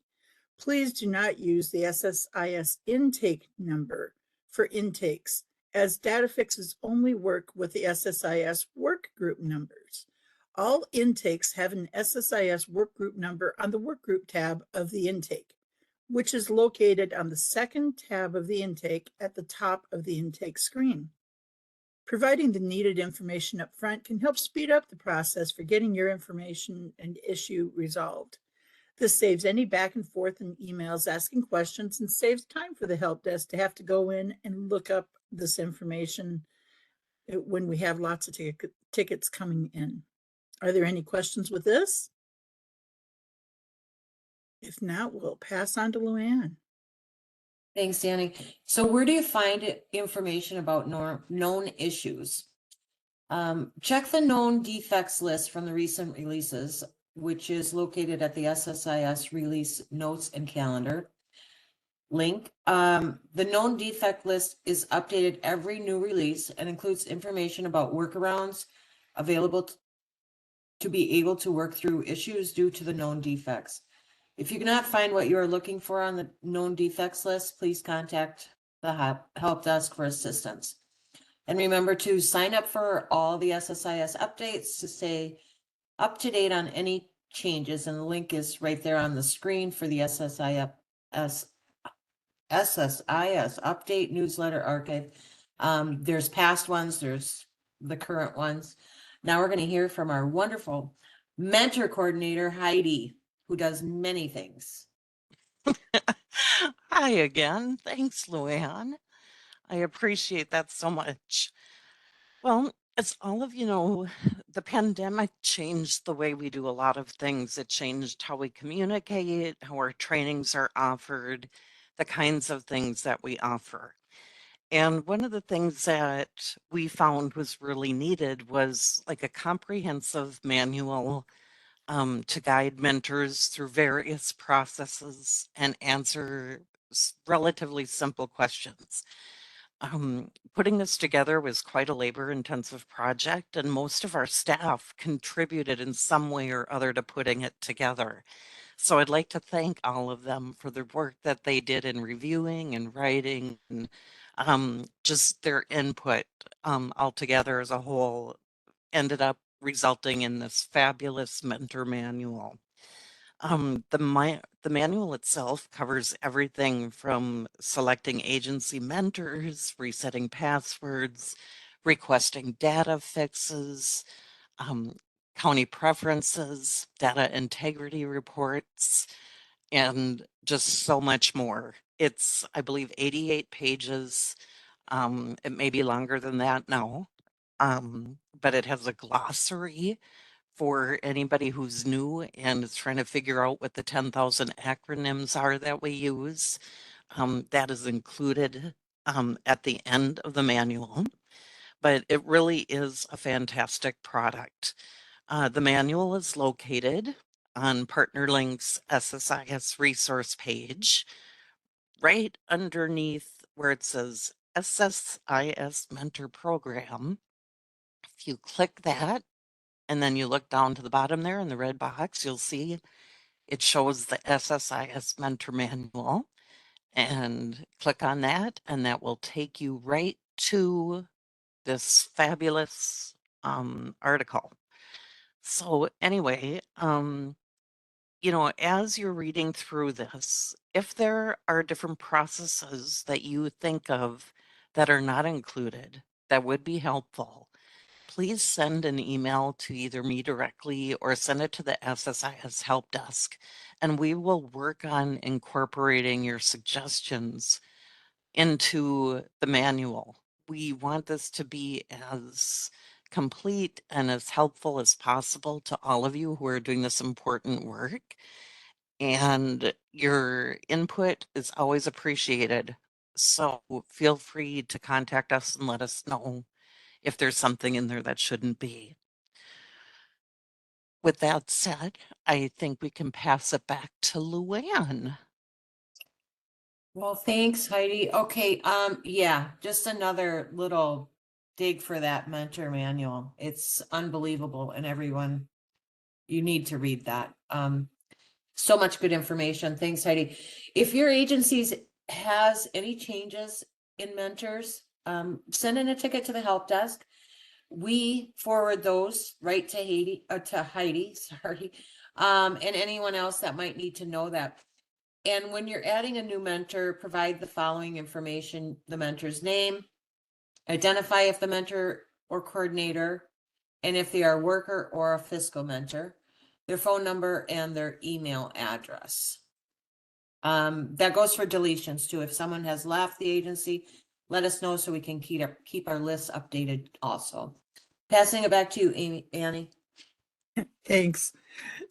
Please do not use the SSIS intake number for intakes, as data fixes only work with the SSIS workgroup numbers. All intakes have an SSIS workgroup number on the workgroup tab of the intake, which is located on the second tab of the intake at the top of the intake screen. Providing the needed information up front can help speed up the process for getting your information and issue resolved. This saves any back and forth in emails asking questions and saves time for the help desk to have to go in and look up this information when we have lots of tickets coming in. Are there any questions with this? If not, we'll pass on to Luann. Thanks, Danny. So where do you find information about known issues? Check the known defects list from the recent releases, which is located at the SSIS release notes and calendar link. The known defect list is updated every new release and includes information about workarounds available to be able to work through issues due to the known defects. If you cannot find what you are looking for on the known defects list, please contact the help desk for assistance. And remember to sign up for all the SSIS updates to stay up to date on any changes. And the link is right there on the screen for the SSIS update newsletter archive. There's past ones, there's the current ones. Now we're going to hear from our wonderful mentor coordinator, Heidi, who does many things. Hi again. Thanks, Luann. I appreciate that so much. Well, as all of you know, the pandemic changed the way we do a lot of things. It changed how we communicate, how our trainings are offered, the kinds of things that we offer. And one of the things that we found was really needed was like a comprehensive manual to guide mentors through various processes and answer relatively simple questions. Putting this together was quite a labor-intensive project, and most of our staff contributed in some way or other to putting it together. So I'd like to thank all of them for the work that they did in reviewing and writing and just their input altogether as a whole ended up resulting in this fabulous mentor manual. The manual itself covers everything from selecting agency mentors, resetting passwords, requesting data fixes, county preferences, data integrity reports, and just so much more. It's, I believe, 88 pages. It may be longer than that now, but it has a glossary for anybody who's new and is trying to figure out what the 10,000 acronyms are that we use. That is included at the end of the manual, but it really is a fantastic product. The manual is located on PartnerLink's SSIS resource page, right underneath where it says SSIS Mentor Program. If you click that, and then you look down to the bottom there in the red box, you'll see it shows the SSIS Mentor Manual. And click on that, and that will take you right to this fabulous article. So anyway, as you're reading through this, if there are different processes that you think of that are not included, that would be helpful, please send an email to either me directly or send it to the SSIS help desk, and we will work on incorporating your suggestions into the manual. We want this to be as complete and as helpful as possible to all of you who are doing this important work. And your input is always appreciated. So feel free to contact us and let us know if there's something in there that shouldn't be. With that said, I think we can pass it back to Luann. Well, thanks, Heidi. Okay, yeah, just another little dig for that mentor manual. It's unbelievable, and everyone, you need to read that. So much good information. Thanks, Heidi. If your agencies has any changes in mentors, send in a ticket to the help desk. We forward those right to Heidi, sorry, and anyone else that might need to know that. And when you're adding a new mentor, provide the following information: the mentor's name, identify if the mentor or coordinator, and if they are a worker or a fiscal mentor, their phone number and their email address. That goes for deletions too. If someone has left the agency, let us know so we can keep our lists updated also. Passing it back to you, Annie. Thanks.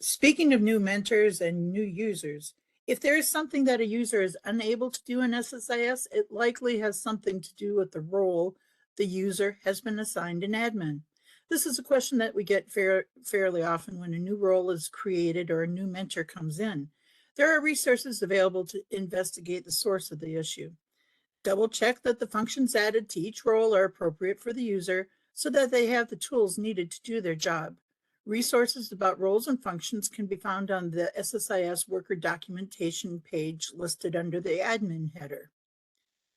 Speaking of new mentors and new users, if there is something that a user is unable to do in SSIS, it likely has something to do with the role the user has been assigned in admin. This is a question that we get fairly often when a new role is created or a new mentor comes in. There are resources available to investigate the source of the issue. Double check that the functions added to each role are appropriate for the user so that they have the tools needed to do their job. Resources about roles and functions can be found on the SSIS worker documentation page listed under the admin header.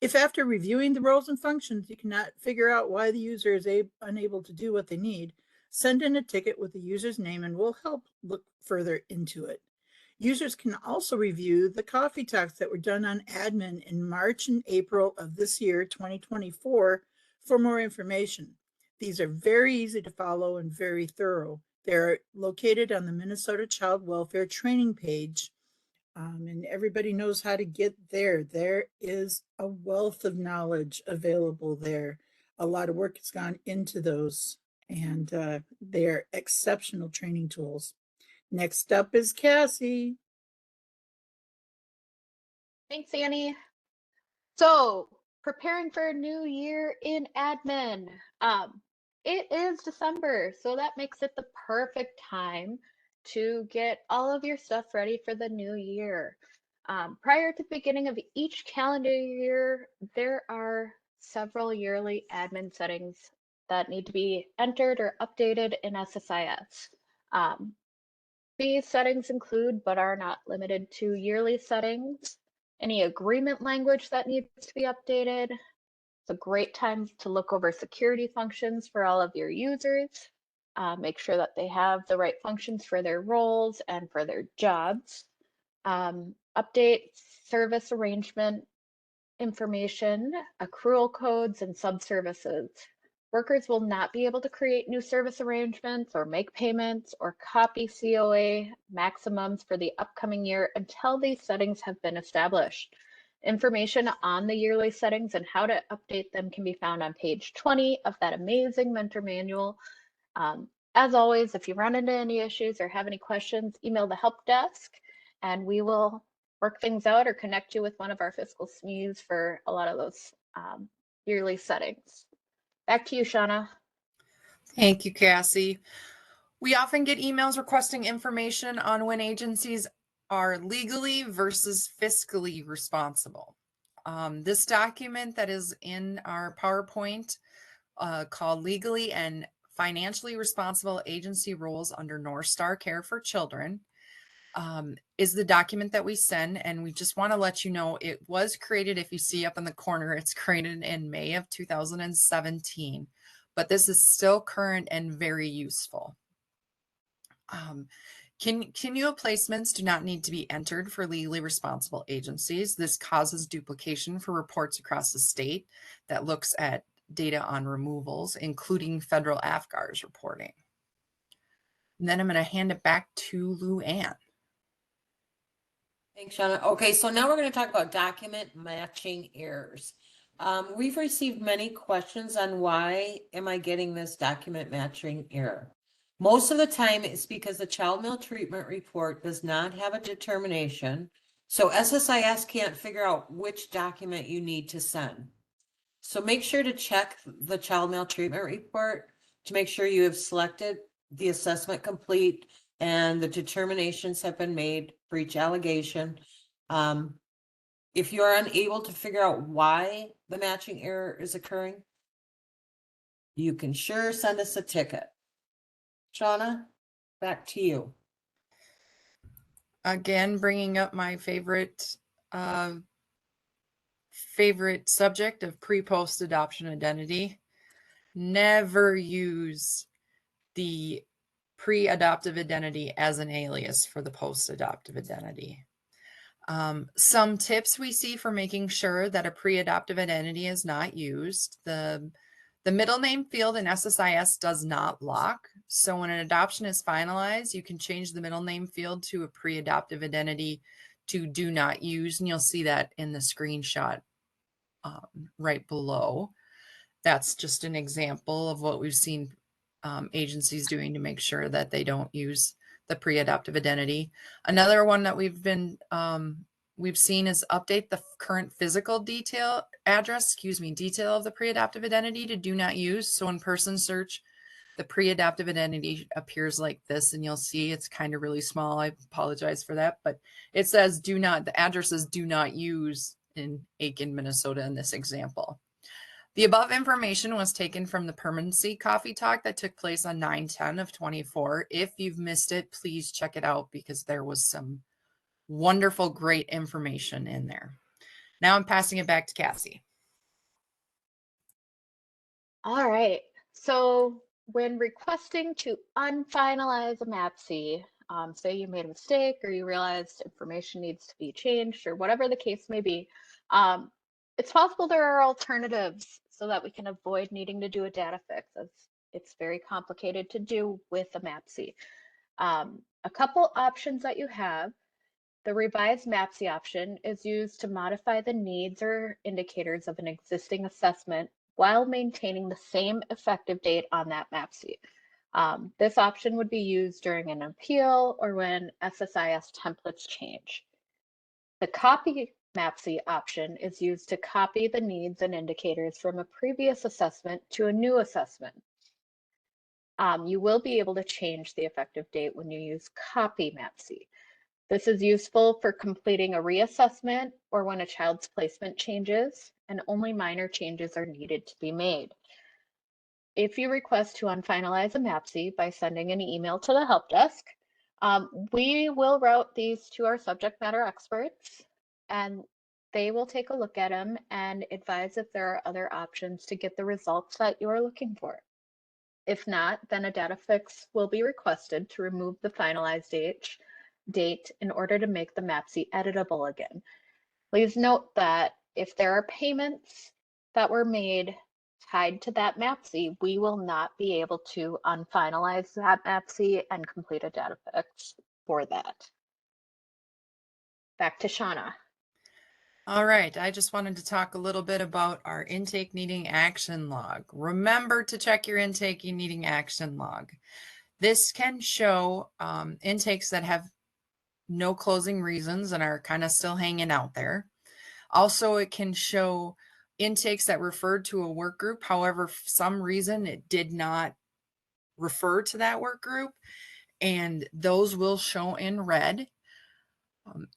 If after reviewing the roles and functions, you cannot figure out why the user is unable to do what they need, send in a ticket with the user's name and we'll help look further into it. Users can also review the coffee talks that were done on admin in March and April of this year, 2024, for more information. These are very easy to follow and very thorough. They're located on the Minnesota Child Welfare training page, and everybody knows how to get there. There is a wealth of knowledge available there. A lot of work has gone into those, and they're exceptional training tools. Next up is Cassie. Thanks, Annie. So, preparing for a new year in admin. It is December, so that makes it the perfect time to get all of your stuff ready for the new year. Prior to the beginning of each calendar year, there are several yearly admin settings that need to be entered or updated in SSIS. These settings include, but are not limited to, yearly settings, any agreement language that needs to be updated. It's a great time to look over security functions for all of your users. Make sure that they have the right functions for their roles and for their jobs. Update service arrangement information, accrual codes, and subservices. Workers will not be able to create new service arrangements or make payments or copy COA maximums for the upcoming year until these settings have been established. Information on the yearly settings and how to update them can be found on page 20 of that amazing mentor manual. As always, if you run into any issues or have any questions, email the help desk and we will work things out or connect you with one of our fiscal SMEs for a lot of those yearly settings. Back to you, Shauna. Thank you, Cassie. We often get emails requesting information on when agencies are legally versus fiscally responsible. This document that is in our PowerPoint called Legally and Financially Responsible Agency Roles under North Star Care for Children is the document that we send. And we just want to let you know it was created, if you see up in the corner, it's created in May of 2017. But this is still current and very useful. Continual placements do not need to be entered for legally responsible agencies. This causes duplication for reports across the state that looks at data on removals, including federal AFGAR's reporting. And then I'm going to hand it back to Lou Ann. Thanks, Shauna. Okay, so now we're going to talk about document matching errors. We've received many questions on why am I getting this document matching error. Most of the time it's because the child maltreatment report does not have a determination, so SSIS can't figure out which document you need to send. So make sure to check the child maltreatment report to make sure you have selected the assessment complete and the determinations have been made for each allegation. If you are unable to figure out why the matching error is occurring, you can sure send us a ticket. Shauna, back to you. Again, bringing up my favorite subject of pre-post adoption identity. Never use the pre-adoptive identity as an alias for the post-adoptive identity. Some tips we see for making sure that a pre-adoptive identity is not used. The middle name field in SSIS does not lock. So when an adoption is finalized, you can change the middle name field to a pre-adoptive identity to do not use. And you'll see that in the screenshot right below. That's just an example of what we've seen agencies doing to make sure that they don't use the pre-adoptive identity. Another one that we've seen is update the current physical detail of the pre-adoptive identity to do not use. So in person search, the pre-adoptive identity appears like this, and you'll see it's kind of really small. I apologize for that, but it says the address is do not use in Aiken, Minnesota in this example. The above information was taken from the permanency coffee talk that took place on 9/10 of 24. If you've missed it, please check it out because there was some wonderful, great information in there. Now I'm passing it back to Cassie. All right. So when requesting to unfinalize a MAPC, say you made a mistake or you realized information needs to be changed or whatever the case may be, it's possible there are alternatives so that we can avoid needing to do a data fix. It's very complicated to do with a MAPC. A couple options that you have. The revised MAPC option is used to modify the needs or indicators of an existing assessment while maintaining the same effective date on that MAPC. This option would be used during an appeal or when SSIS templates change. The copy MAPC option is used to copy the needs and indicators from a previous assessment to a new assessment. You will be able to change the effective date when you use copy MAPC. This is useful for completing a reassessment or when a child's placement changes and only minor changes are needed to be made. If you request to unfinalize a MAPC by sending an email to the help desk, we will route these to our subject matter experts and they will take a look at them and advise if there are other options to get the results that you are looking for. If not, then a data fix will be requested to remove the finalized date in order to make the MAPC editable again. Please note that if there are payments that were made tied to that MAPC, we will not be able to unfinalize that MAPC and complete a data fix for that. Back to Shauna. All right, I just wanted to talk a little bit about our intake needing action log. Remember to check your intake needing action log. This can show intakes that have no closing reasons and are kind of still hanging out there. Also, it can show intakes that referred to a work group. However, for some reason, it did not refer to that work group, and those will show in red.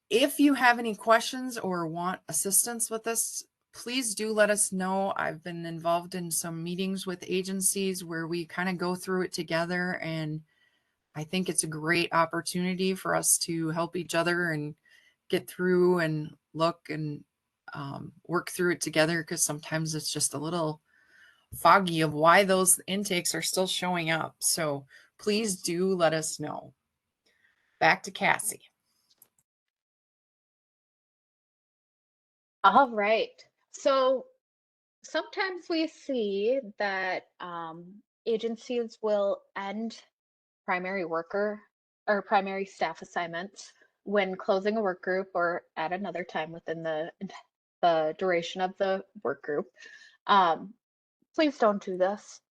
If you have any questions or want assistance with this, please do let us know. I've been involved in some meetings with agencies where we kind of go through it together, and I think it's a great opportunity for us to help each other and get through and look and work through it together, because sometimes it's just a little foggy of why those intakes are still showing up. So please do let us know. Back to Cassie. All right. So sometimes we see that agencies will end primary worker or primary staff assignments when closing a work group or at another time within the duration of the work group. Please don't do this.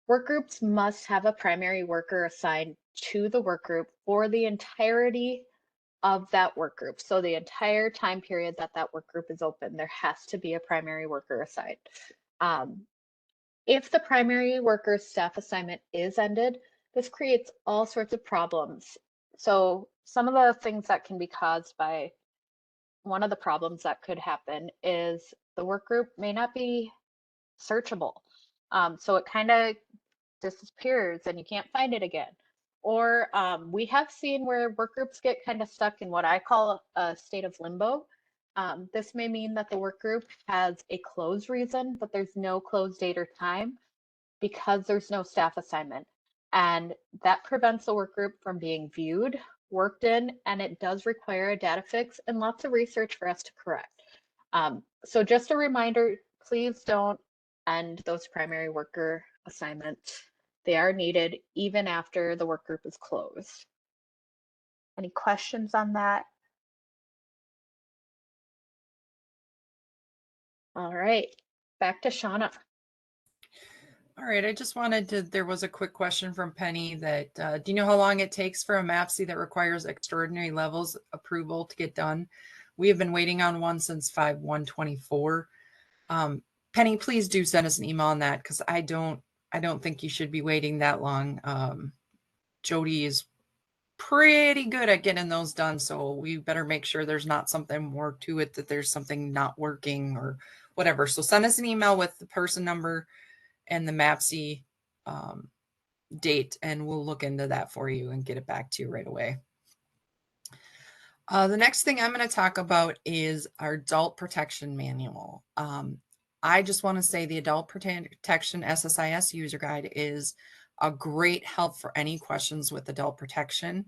Work groups must have a primary worker assigned to the work group for the entirety of that work group. So the entire time period that that work group is open, there has to be a primary worker assigned. If the primary worker's staff assignment is ended, this creates all sorts of problems. So some of the things that can be caused by one of the problems that could happen is the work group may not be searchable. So it kind of disappears and you can't find it again. Or we have seen where work groups get kind of stuck in what I call a state of limbo. This may mean that the work group has a close reason, but there's no close date or time because there's no staff assignment. And that prevents the work group from being viewed, worked in, and it does require a data fix and lots of research for us to correct. So just a reminder, please don't end those primary worker assignments. They are needed even after the work group is closed. Any questions on that? All right, back to Shauna. All right, I just wanted to, there was a quick question from Penny that, do you know how long it takes for a MAPC that requires extraordinary levels approval to get done? We have been waiting on one since 5/1/24. Penny, please do send us an email on that, because I don't think you should be waiting that long. Jody is pretty good at getting those done, so we better make sure there's not something more to it, that there's something not working or whatever. So send us an email with the person number and the MAPC date, and we'll look into that for you and get it back to you right away. The next thing I'm going to talk about is our Adult Protection Manual. I just want to say the Adult Protection SSIS User Guide is a great help for any questions with adult protection.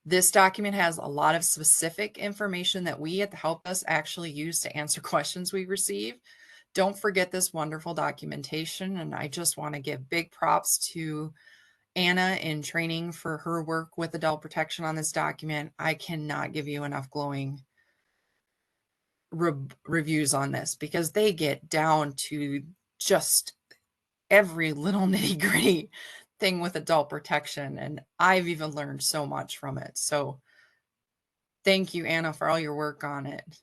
This document has a lot of specific information that we at the Help Desk actually use to answer questions we receive. Don't forget this wonderful documentation, and I just want to give big props to Anna in training for her work with adult protection on this document. I cannot give you enough glowing reviews on this, because they get down to just every little nitty gritty thing with adult protection. And I've even learned so much from it. So thank you, Anna, for all your work on it.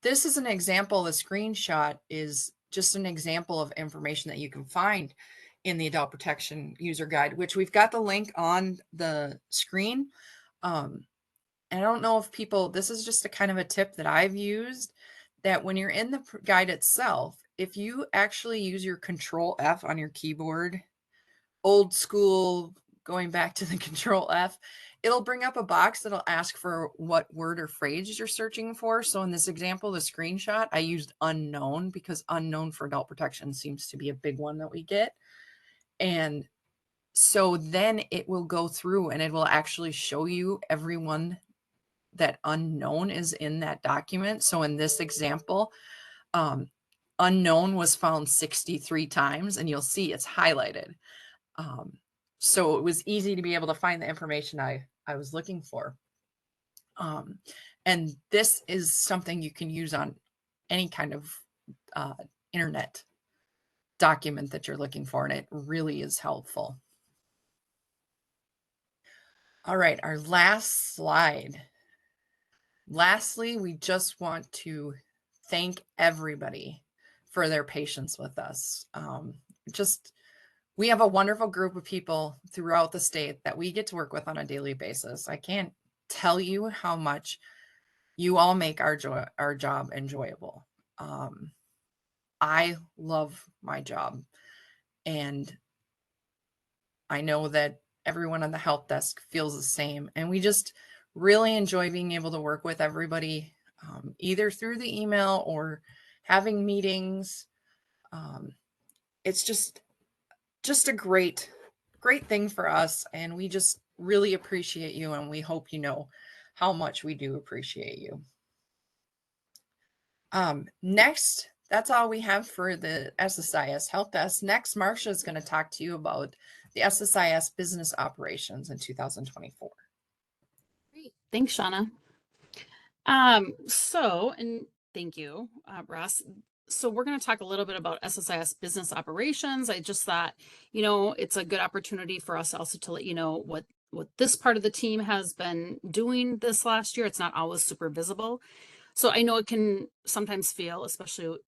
This is an example. The screenshot is just an example of information that you can find in the Adult Protection User Guide, which we've got the link on the screen. And I don't know if people, this is just a kind of a tip that I've used, that when you're in the guide itself, if you actually use your Control F on your keyboard, old school, going back to the Control F, it'll bring up a box that'll ask for what word or phrase you're searching for. So in this example, the screenshot, I used unknown, because unknown for adult protection seems to be a big one that we get. And so then it will go through and it will actually show you everyone that unknown is in that document. So in this example, unknown was found 63 times, and you'll see it's highlighted. So it was easy to be able to find the information I was looking for. And this is something you can use on any kind of internet document that you're looking for, and it really is helpful. All right, our last slide. Lastly, we just want to thank everybody for their patience with us. We have a wonderful group of people throughout the state that we get to work with on a daily basis. I can't tell you how much you all make our job enjoyable. I love my job, and I know that everyone on the help desk feels the same, and we just really enjoy being able to work with everybody, either through the email or having meetings. It's just a great thing for us, and we just really appreciate you, and we hope you know how much we do appreciate you. Next, that's all we have for the SSIS Help Desk. Next, Marcia is going to talk to you about the SSIS business operations in 2024. Great. Thanks, Shauna. And thank you, Russ. So we're going to talk a little bit about SSIS business operations. I just thought, it's a good opportunity for us also to let you know what this part of the team has been doing this last year. It's not always super visible. So I know it can sometimes feel, especially,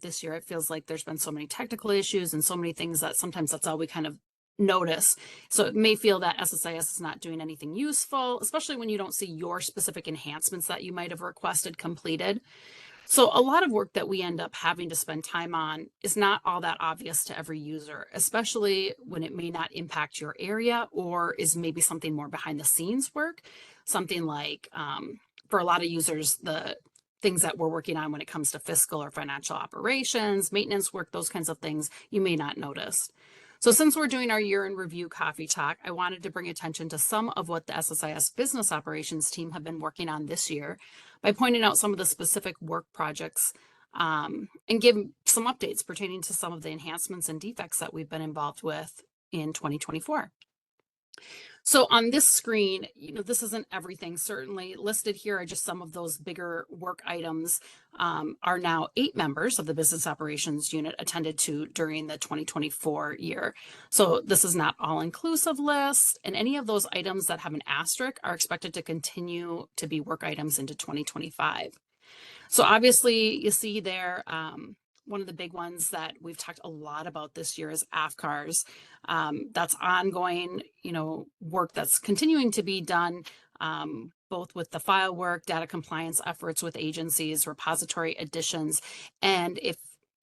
this year, it feels like there's been so many technical issues and so many things that sometimes that's all we kind of notice. So it may feel that SSIS is not doing anything useful, especially when you don't see your specific enhancements that you might have requested completed. So a lot of work that we end up having to spend time on is not all that obvious to every user, especially when it may not impact your area or is maybe something more behind the scenes work. Something like, for a lot of users, the things that we're working on when it comes to fiscal or financial operations, maintenance work, those kinds of things, you may not notice. So since we're doing our year in review coffee talk, I wanted to bring attention to some of what the SSIS business operations team have been working on this year by pointing out some of the specific work projects and give some updates pertaining to some of the enhancements and defects that we've been involved with in 2024. So on this screen, this isn't everything. Certainly listed here are just some of those bigger work items. Are now 8 members of the business operations unit attended to during the 2024 year. So this is not all-inclusive list, and any of those items that have an asterisk are expected to continue to be work items into 2025. So obviously you see there, one of the big ones that we've talked a lot about this year is AFCARs. That's ongoing, work that's continuing to be done, both with the file work, data compliance efforts with agencies, repository additions, and if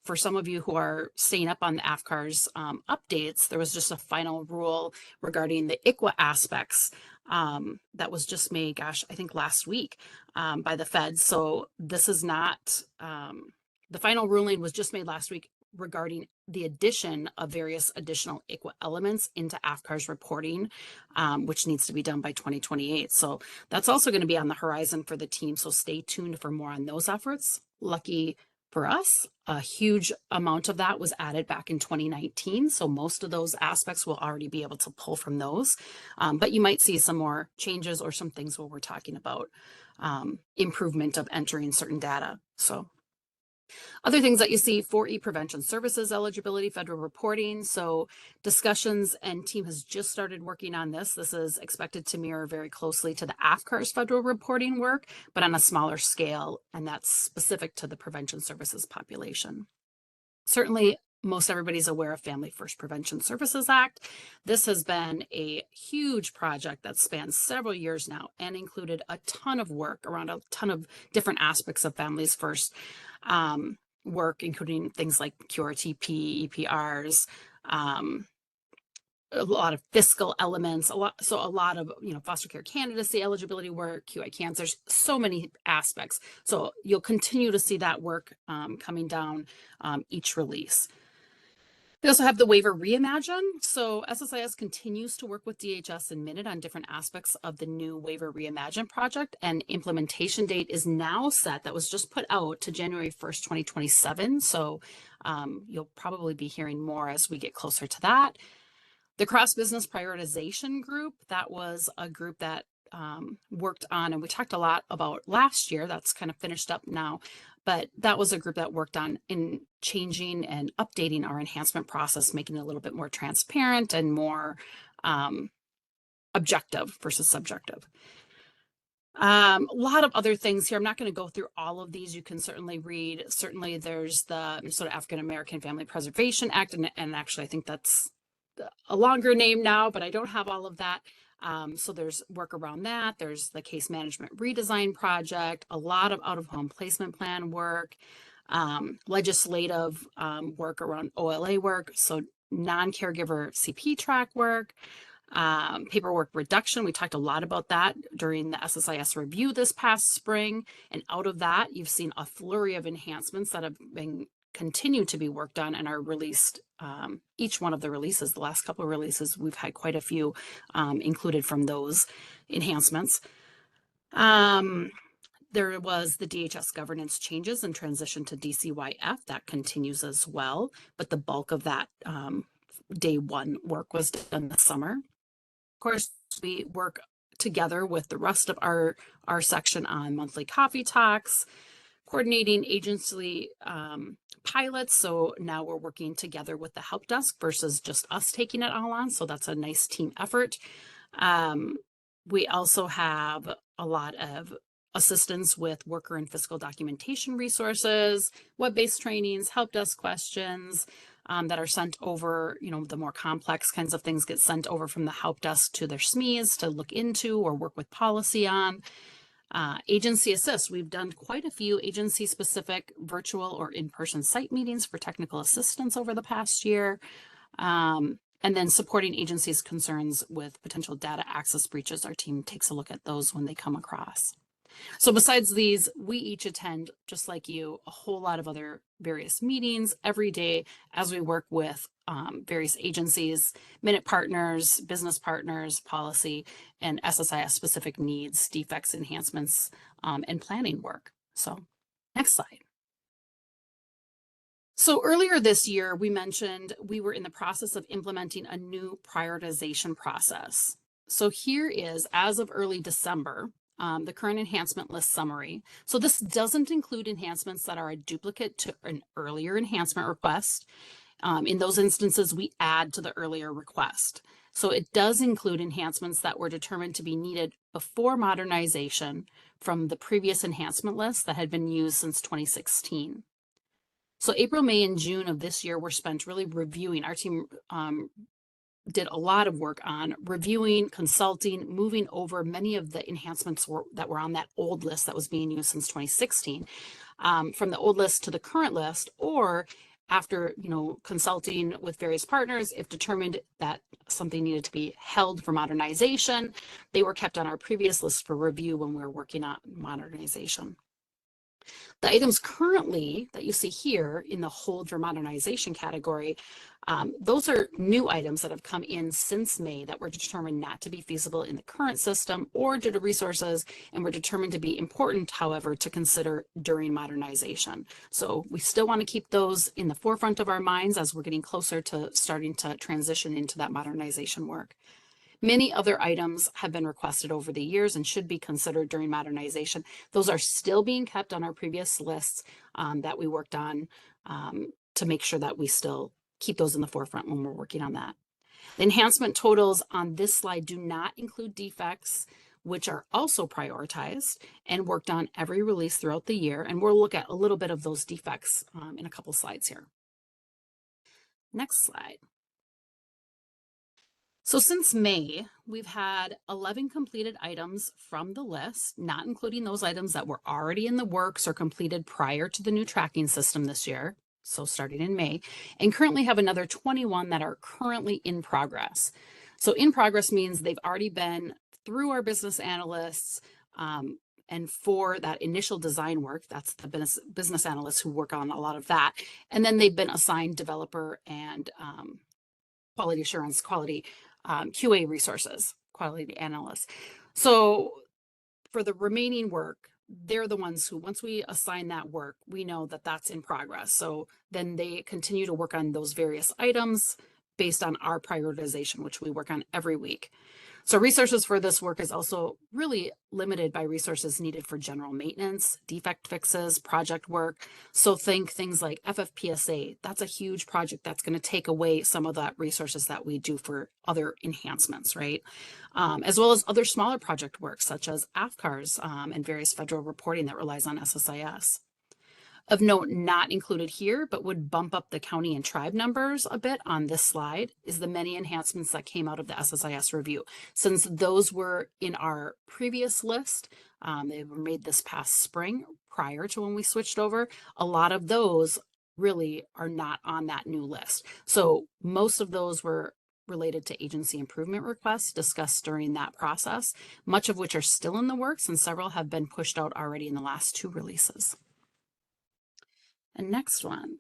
for some of you who are staying up on the AFCAR's updates, there was just a final rule regarding the ICWA aspects that was just made, gosh, I think last week by the feds. So this is not, the final ruling was just made last week regarding the addition of various additional ICWA elements into AFCAR's reporting, which needs to be done by 2028. So that's also going to be on the horizon for the team. So stay tuned for more on those efforts. Lucky for us, a huge amount of that was added back in 2019. So most of those aspects will already be able to pull from those. But you might see some more changes or some things where we're talking about improvement of entering certain data. So other things that you see, 4E prevention services eligibility, federal reporting. So discussions and team has just started working on this. This is expected to mirror very closely to the AFCAR's federal reporting work, but on a smaller scale, and that's specific to the prevention services population. Certainly, most everybody's aware of Family First Prevention Services Act. This has been a huge project that spans several years now and included a ton of work around a ton of different aspects of Families First work, including things like QRTP, EPRs, a lot of fiscal elements, a lot of, foster care candidacy eligibility work, QI Cans. There's so many aspects. So you'll continue to see that work coming down each release. We also have the waiver reimagine. So SSIS continues to work with DHS and Minute on different aspects of the new waiver reimagine project, and implementation date is now set, that was just put out, to January 1st, 2027. So you'll probably be hearing more as we get closer to that. The cross-business prioritization group, that was a group that worked on, and we talked a lot about last year, that's kind of finished up now, but that was a group that worked on in changing and updating our enhancement process, making it a little bit more transparent and more objective versus subjective. A lot of other things here. I'm not going to go through all of these. You can certainly read. Certainly there's the Minnesota African American Family Preservation Act, and actually I think that's a longer name now, but I don't have all of that. So there's work around that. There's the case management redesign project, a lot of out-of-home placement plan work, legislative work around OLA work, so non-caregiver CP track work, paperwork reduction. We talked a lot about that during the SSIS review this past spring. And out of that, you've seen a flurry of enhancements that have been continue to be worked on and are released. Each one of the releases, the last couple of releases, we've had quite a few included from those enhancements. There was the DHS governance changes and transition to DCYF. That continues as well, but the bulk of that day one work was done this summer. Of course, we work together with the rest of our section on monthly coffee talks, coordinating agency pilots. So now we're working together with the help desk versus just us taking it all on. So that's a nice team effort. We also have a lot of assistance with worker and fiscal documentation resources, web-based trainings, help desk questions that are sent over, the more complex kinds of things get sent over from the help desk to their SMEs to look into or work with policy on. Agency assist, we've done quite a few agency specific virtual or in-person site meetings for technical assistance over the past year. And then supporting agencies' concerns with potential data access breaches. Our team takes a look at those when they come across. So besides these, we each attend, just like you, a whole lot of other various meetings every day as we work with various agencies, Minute partners, business partners, policy, and SSIS specific needs, defects, enhancements, and planning work. So next slide. So earlier this year, we mentioned we were in the process of implementing a new prioritization process. So here is, as of early December, the current enhancement list summary. So this doesn't include enhancements that are a duplicate to an earlier enhancement request. In those instances, we add to the earlier request. So it does include enhancements that were determined to be needed before modernization from the previous enhancement list that had been used since 2016. So April, May, and June of this year were spent really reviewing. Our team did a lot of work on reviewing, consulting, moving over many of the enhancements that were on that old list that was being used since 2016, from the old list to the current list, or after, consulting with various partners, if determined that something needed to be held for modernization, they were kept on our previous list for review when we were working on modernization. The items currently that you see here in the hold for modernization category, those are new items that have come in since May that were determined not to be feasible in the current system or due to resources, and were determined to be important, however, to consider during modernization. So we still want to keep those in the forefront of our minds as we're getting closer to starting to transition into that modernization work. Many other items have been requested over the years and should be considered during modernization. Those are still being kept on our previous lists that we worked on to make sure that we still keep those in the forefront when we're working on that. The enhancement totals on this slide do not include defects, which are also prioritized and worked on every release throughout the year. And we'll look at a little bit of those defects in a couple slides here. Next slide. So since May, we've had 11 completed items from the list, not including those items that were already in the works or completed prior to the new tracking system this year, so starting in May, and currently have another 21 that are currently in progress. So in progress means they've already been through our business analysts, and for that initial design work, that's the business analysts who work on a lot of that, and then they've been assigned developer and quality assurance, quality QA resources, quality analysts. So for the remaining work, they're the ones who, once we assign that work, we know that that's in progress. So then they continue to work on those various items based on our prioritization, which we work on every week. So resources for this work is also really limited by resources needed for general maintenance, defect fixes, project work. So think things like FFPSA. That's a huge project that's going to take away some of that resources that we do for other enhancements, right? As well as other smaller project work such as AFCARs and various federal reporting that relies on SSIS. Of note, not included here, but would bump up the county and tribe numbers a bit on this slide, is the many enhancements that came out of the SSIS review. Since those were in our previous list, they were made this past spring prior to when we switched over, a lot of those really are not on that new list. So most of those were related to agency improvement requests discussed during that process, much of which are still in the works, and several have been pushed out already in the last 2 releases. And next one.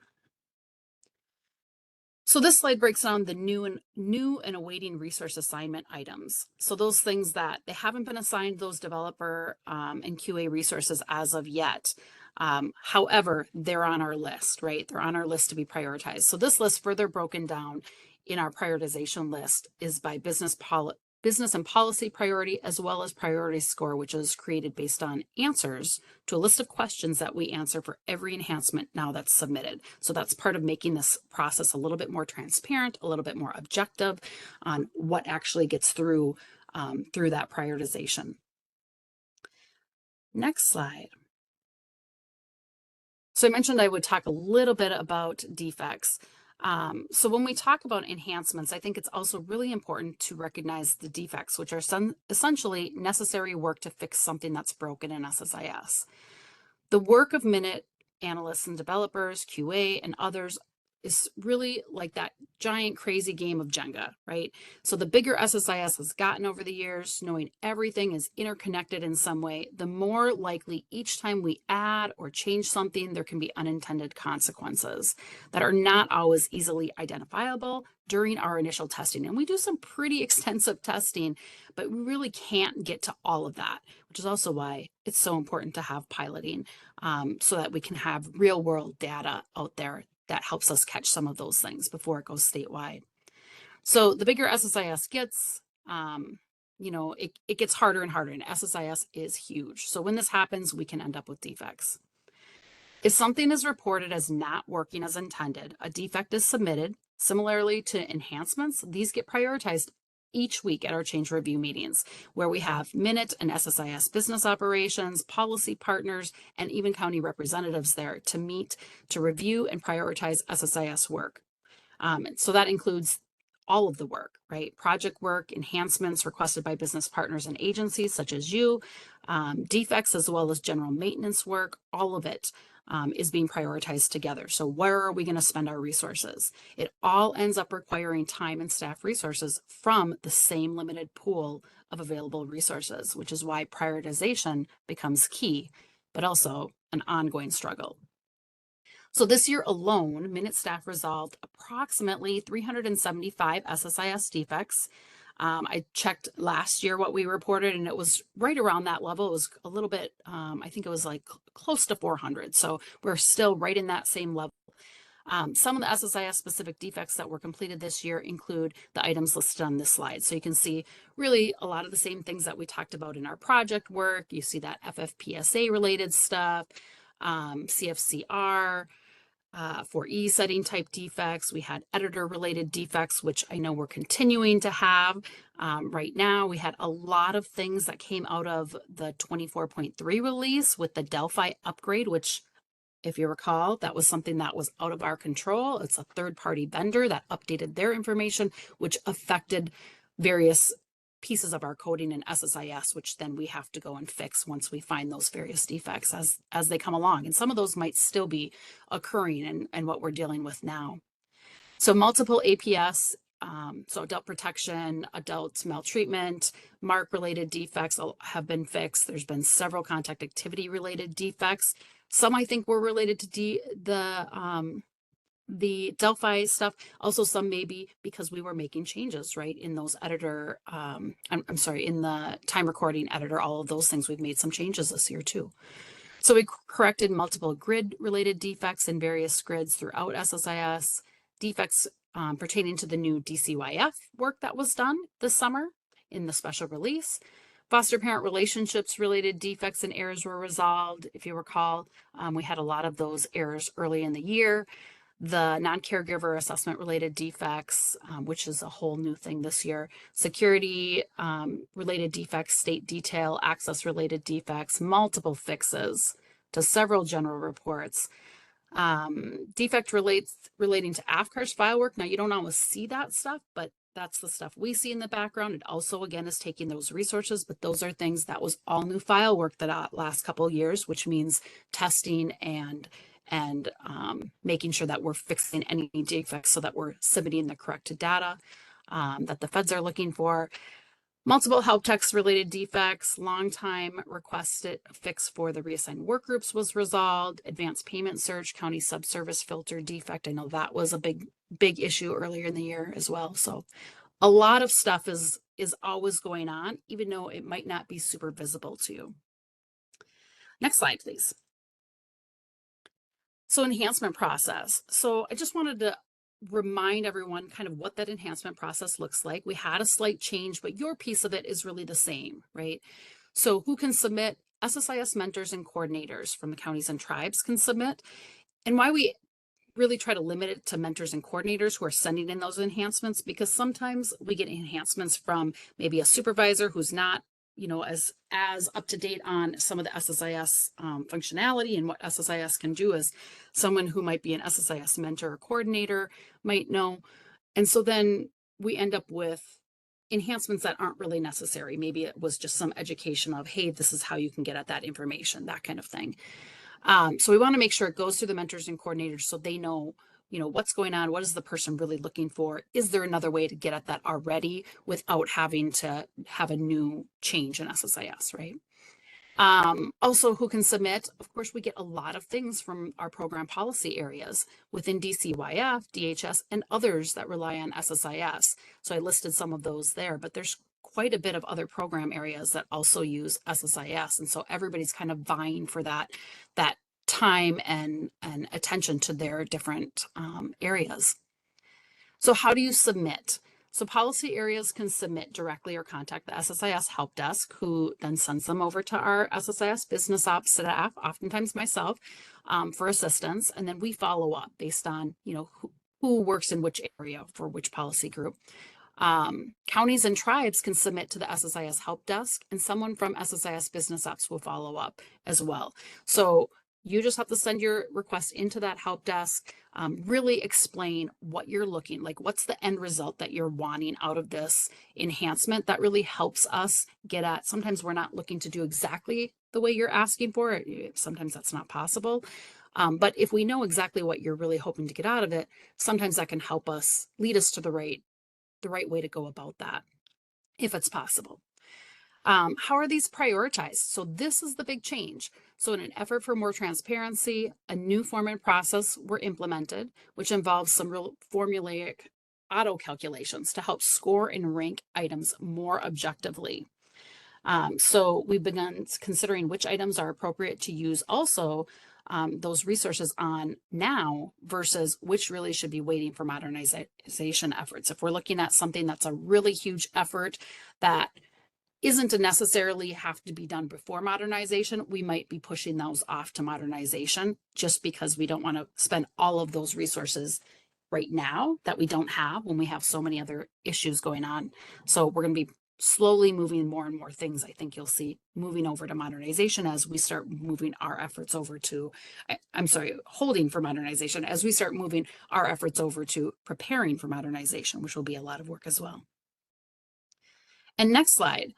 So this slide breaks down the new and awaiting resource assignment items. So those things that they haven't been assigned those developer and QA resources as of yet. However, they're on our list, right? They're on our list to be prioritized. So this list, further broken down in our prioritization list, is by business and policy priority, as well as priority score, which is created based on answers to a list of questions that we answer for every enhancement now that's submitted. So that's part of making this process a little bit more transparent, a little bit more objective on what actually gets through that prioritization. Next slide. So I mentioned I would talk a little bit about defects. So when we talk about enhancements, I think it's also really important to recognize the defects, which are essentially necessary work to fix something that's broken in SSIS. The work of Minute analysts and developers, QA, and others is really like that giant crazy game of Jenga, right? So the bigger SSIS has gotten over the years, knowing everything is interconnected in some way, the more likely each time we add or change something, there can be unintended consequences that are not always easily identifiable during our initial testing. And we do some pretty extensive testing, but we really can't get to all of that, which is also why it's so important to have piloting so that we can have real world data out there that helps us catch some of those things before it goes statewide. So the bigger SSIS gets, it gets harder and harder, and SSIS is huge. So when this happens, we can end up with defects. If something is reported as not working as intended, a defect is submitted. Similarly to enhancements, these get prioritized each week at our change review meetings, where we have Minute and SSIS business operations, policy partners, and even county representatives there to meet, to review and prioritize SSIS work. So that includes all of the work, right? Project work, enhancements requested by business partners and agencies such as you, defects as well as general maintenance work, all of it is being prioritized together. So where are we going to spend our resources? It all ends up requiring time and staff resources from the same limited pool of available resources, which is why prioritization becomes key, but also an ongoing struggle. So this year alone, Minute staff resolved approximately 375 SSIS defects. I checked last year what we reported, and it was right around that level. It was a little bit, I think it was like close to 400. So we're still right in that same level. Some of the SSIS specific defects that were completed this year include the items listed on this slide. So you can see really a lot of the same things that we talked about in our project work. You see that FFPSA related stuff, CFCR, 4E setting type defects. We had editor related defects, which I know we're continuing to have right now. We had a lot of things that came out of the 24.3 release with the Delphi upgrade, which if you recall, that was something that was out of our control. It's a third-party vendor that updated their information, which affected various pieces of our coding in SSIS, which then we have to go and fix once we find those various defects as they come along. And some of those might still be occurring and what we're dealing with now. So multiple APS, so adult protection, adult maltreatment, mark-related defects have been fixed. There's been several contact activity-related defects. Some I think were related to the Delphi stuff. Also, some maybe because we were making changes, right, in those editor, I'm sorry, in the time recording editor, all of those things, we've made some changes this year too. So we corrected multiple grid-related defects in various grids throughout SSIS, defects pertaining to the new DCYF work that was done this summer in the special release. Foster parent relationships related defects and errors were resolved. If you recall, we had a lot of those errors early in the year. The non-caregiver assessment related defects, which is a whole new thing this year. Security related defects, state detail, access related defects, multiple fixes to several general reports. Defect relating to AFCAR's file work. Now you don't always see that stuff, but that's the stuff we see in the background. It also, again, is taking those resources, but those are things that was all new file work that last couple of years, which means testing and making sure that we're fixing any defects so that we're submitting the correct data that the feds are looking for. Multiple help text related defects, long time requested fix for the reassigned work groups was resolved. Advanced payment search, county subservice filter defect. I know that was a big issue earlier in the year as well. So a lot of stuff is always going on, even though it might not be super visible to you. Next slide, please. So enhancement process. So I just wanted to remind everyone kind of what that enhancement process looks like. We had a slight change, but your piece of it is really the same, right? So who can submit? SSIS mentors and coordinators from the counties and tribes can submit. And why we really try to limit it to mentors and coordinators who are sending in those enhancements, because sometimes we get enhancements from maybe a supervisor who's not, you know, as up to date on some of the SSIS functionality and what SSIS can do as someone who might be an SSIS mentor or coordinator might know. And so then we end up with enhancements that aren't really necessary. Maybe it was just some education of, hey, this is how you can get at that information, that kind of thing. So we want to make sure it goes through the mentors and coordinators so they know, you know, what's going on, what is the person really looking for? Is there another way to get at that already without having to have a new change in SSIS, right? Also, who can submit? Of course, we get a lot of things from our program policy areas within DCYF, DHS, and others that rely on SSIS. So I listed some of those there, but there's quite a bit of other program areas that also use SSIS. And so everybody's kind of vying for that time and attention to their different areas. So how do you submit? So policy areas can submit directly or contact the SSIS help desk, who then sends them over to our SSIS business ops staff, oftentimes myself, for assistance. And then we follow up based on, you know, who works in which area for which policy group. Counties and tribes can submit to the SSIS help desk, and someone from SSIS business ops will follow up as well. So You just have to send your request into that help desk, really explain what you're looking like, what's the end result that you're wanting out of this enhancement. That really helps us get at, sometimes we're not looking to do exactly the way you're asking for it. Sometimes that's not possible. But if we know exactly what you're really hoping to get out of it, sometimes that can help us lead us to the right way to go about that, if it's possible. How are these prioritized? So this is the big change. So in an effort for more transparency, a new form and process were implemented, which involves some real formulaic auto calculations to help score and rank items more objectively. So we've begun considering which items are appropriate to use also those resources on now versus which really should be waiting for modernization efforts. If we're looking at something that's a really huge effort that isn't necessarily have to be done before modernization, we might be pushing those off to modernization just because we don't want to spend all of those resources right now that we don't have when we have so many other issues going on. So we're going to be slowly moving more and more things. I think you'll see moving over to modernization as we start moving our efforts over to, I'm sorry, holding for modernization as we start moving our efforts over to preparing for modernization, which will be a lot of work as well. And next slide.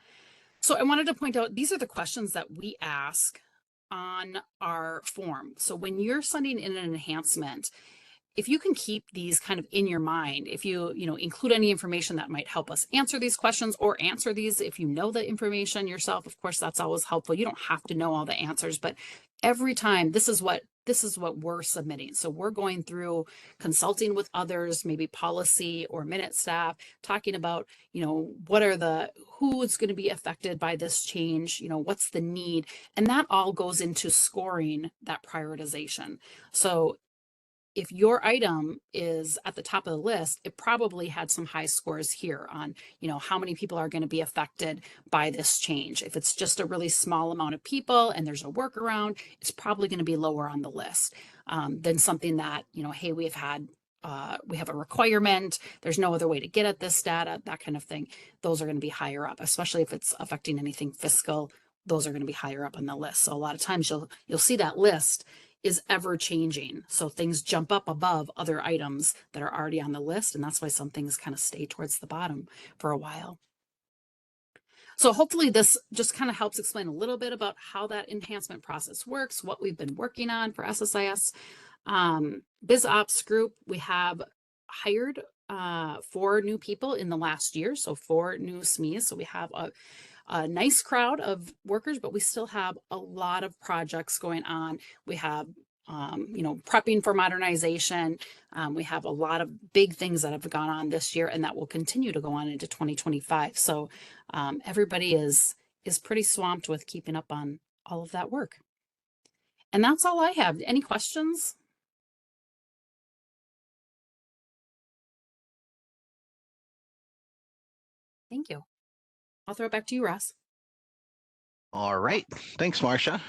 So I wanted to point out, these are the questions that we ask on our form. So when you're sending in an enhancement, if you can keep these kind of in your mind, if you include any information that might help us answer these questions or answer these, if you know the information yourself, of course, that's always helpful. You don't have to know all the answers, but every time this is what we're submitting. So we're going through consulting with others, maybe policy or minute staff, talking about, who's going to be affected by this change, what's the need, and that all goes into scoring that prioritization. So if your item is at the top of the list, it probably had some high scores here on, how many people are going to be affected by this change. If it's just a really small amount of people and there's a workaround, it's probably going to be lower on the list than something that, hey, we have a requirement, there's no other way to get at this data, that kind of thing. Those are going to be higher up, especially if it's affecting anything fiscal. Those are going to be higher up on the list. So a lot of times you'll see that list is ever changing. So things jump up above other items that are already on the list. And that's why some things kind of stay towards the bottom for a while. So hopefully this just kind of helps explain a little bit about how that enhancement process works, what we've been working on for SSIS. Biz Ops group, we have hired 4 new people in the last year. So 4 new SMEs. So we have a nice crowd of workers, but we still have a lot of projects going on. We have, prepping for modernization. We have a lot of big things that have gone on this year and that will continue to go on into 2025. So everybody is pretty swamped with keeping up on all of that work. And that's all I have. Any questions? Thank you. I'll throw it back to you, Ross. All right. Thanks, Marcia.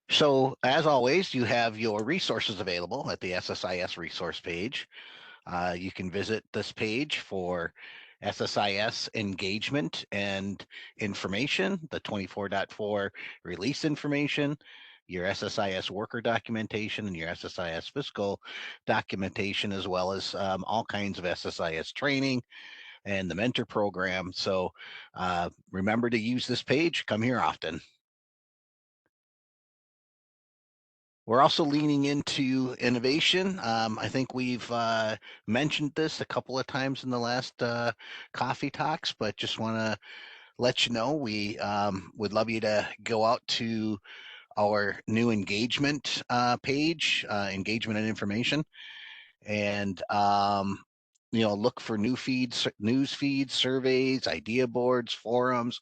So as always, you have your resources available at the SSIS resource page. You can visit this page for SSIS engagement and information, the 24.4 release information, your SSIS worker documentation, and your SSIS fiscal documentation, as well as all kinds of SSIS training and the mentor program. So remember to use this page. Come here often. We're also leaning into innovation. I think we've mentioned this a couple of times in the last coffee talks, but just want to let you know we would love you to go out to our new engagement page, engagement and information, and look for new feeds, news feeds, surveys, idea boards, forums.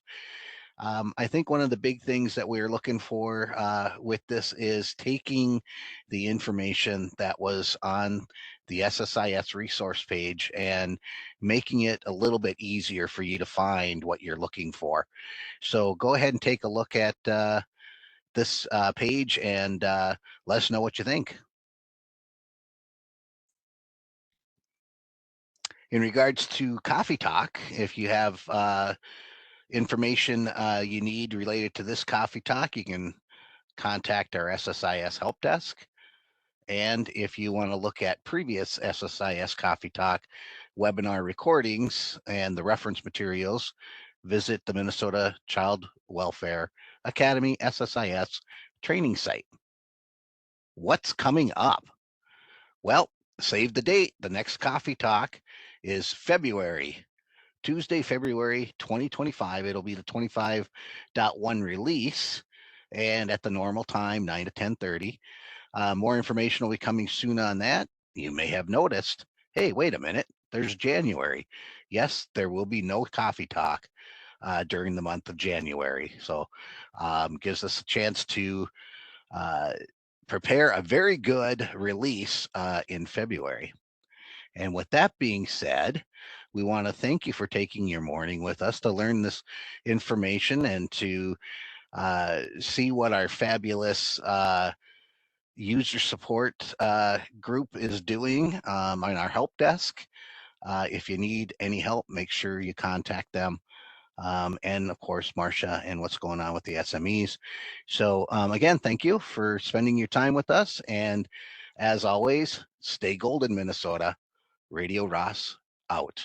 I think one of the big things that we're looking for with this is taking the information that was on the SSIS resource page and making it a little bit easier for you to find what you're looking for. So go ahead and take a look at this page and let us know what you think. In regards to Coffee Talk, if you have information you need related to this coffee talk, you can contact our SSIS help desk. And if you want to look at previous SSIS Coffee Talk webinar recordings and the reference materials, visit the Minnesota Child Welfare Academy SSIS training site. What's coming up? Well, save the date. The next Coffee Talk is Tuesday, February 2025. It'll be the 25.1 release, and at the normal time, 9 to 10:30. More information will be coming soon on that. You may have noticed, hey, wait a minute, there's January. Yes, there will be no coffee talk during the month of January. So gives us a chance to prepare a very good release in February. And with that being said, we want to thank you for taking your morning with us to learn this information and to see what our fabulous user support group is doing on our help desk. If you need any help, make sure you contact them. And of course, Marcia and what's going on with the SMEs. So again, thank you for spending your time with us. And as always, stay golden, Minnesota. Radio Ross out.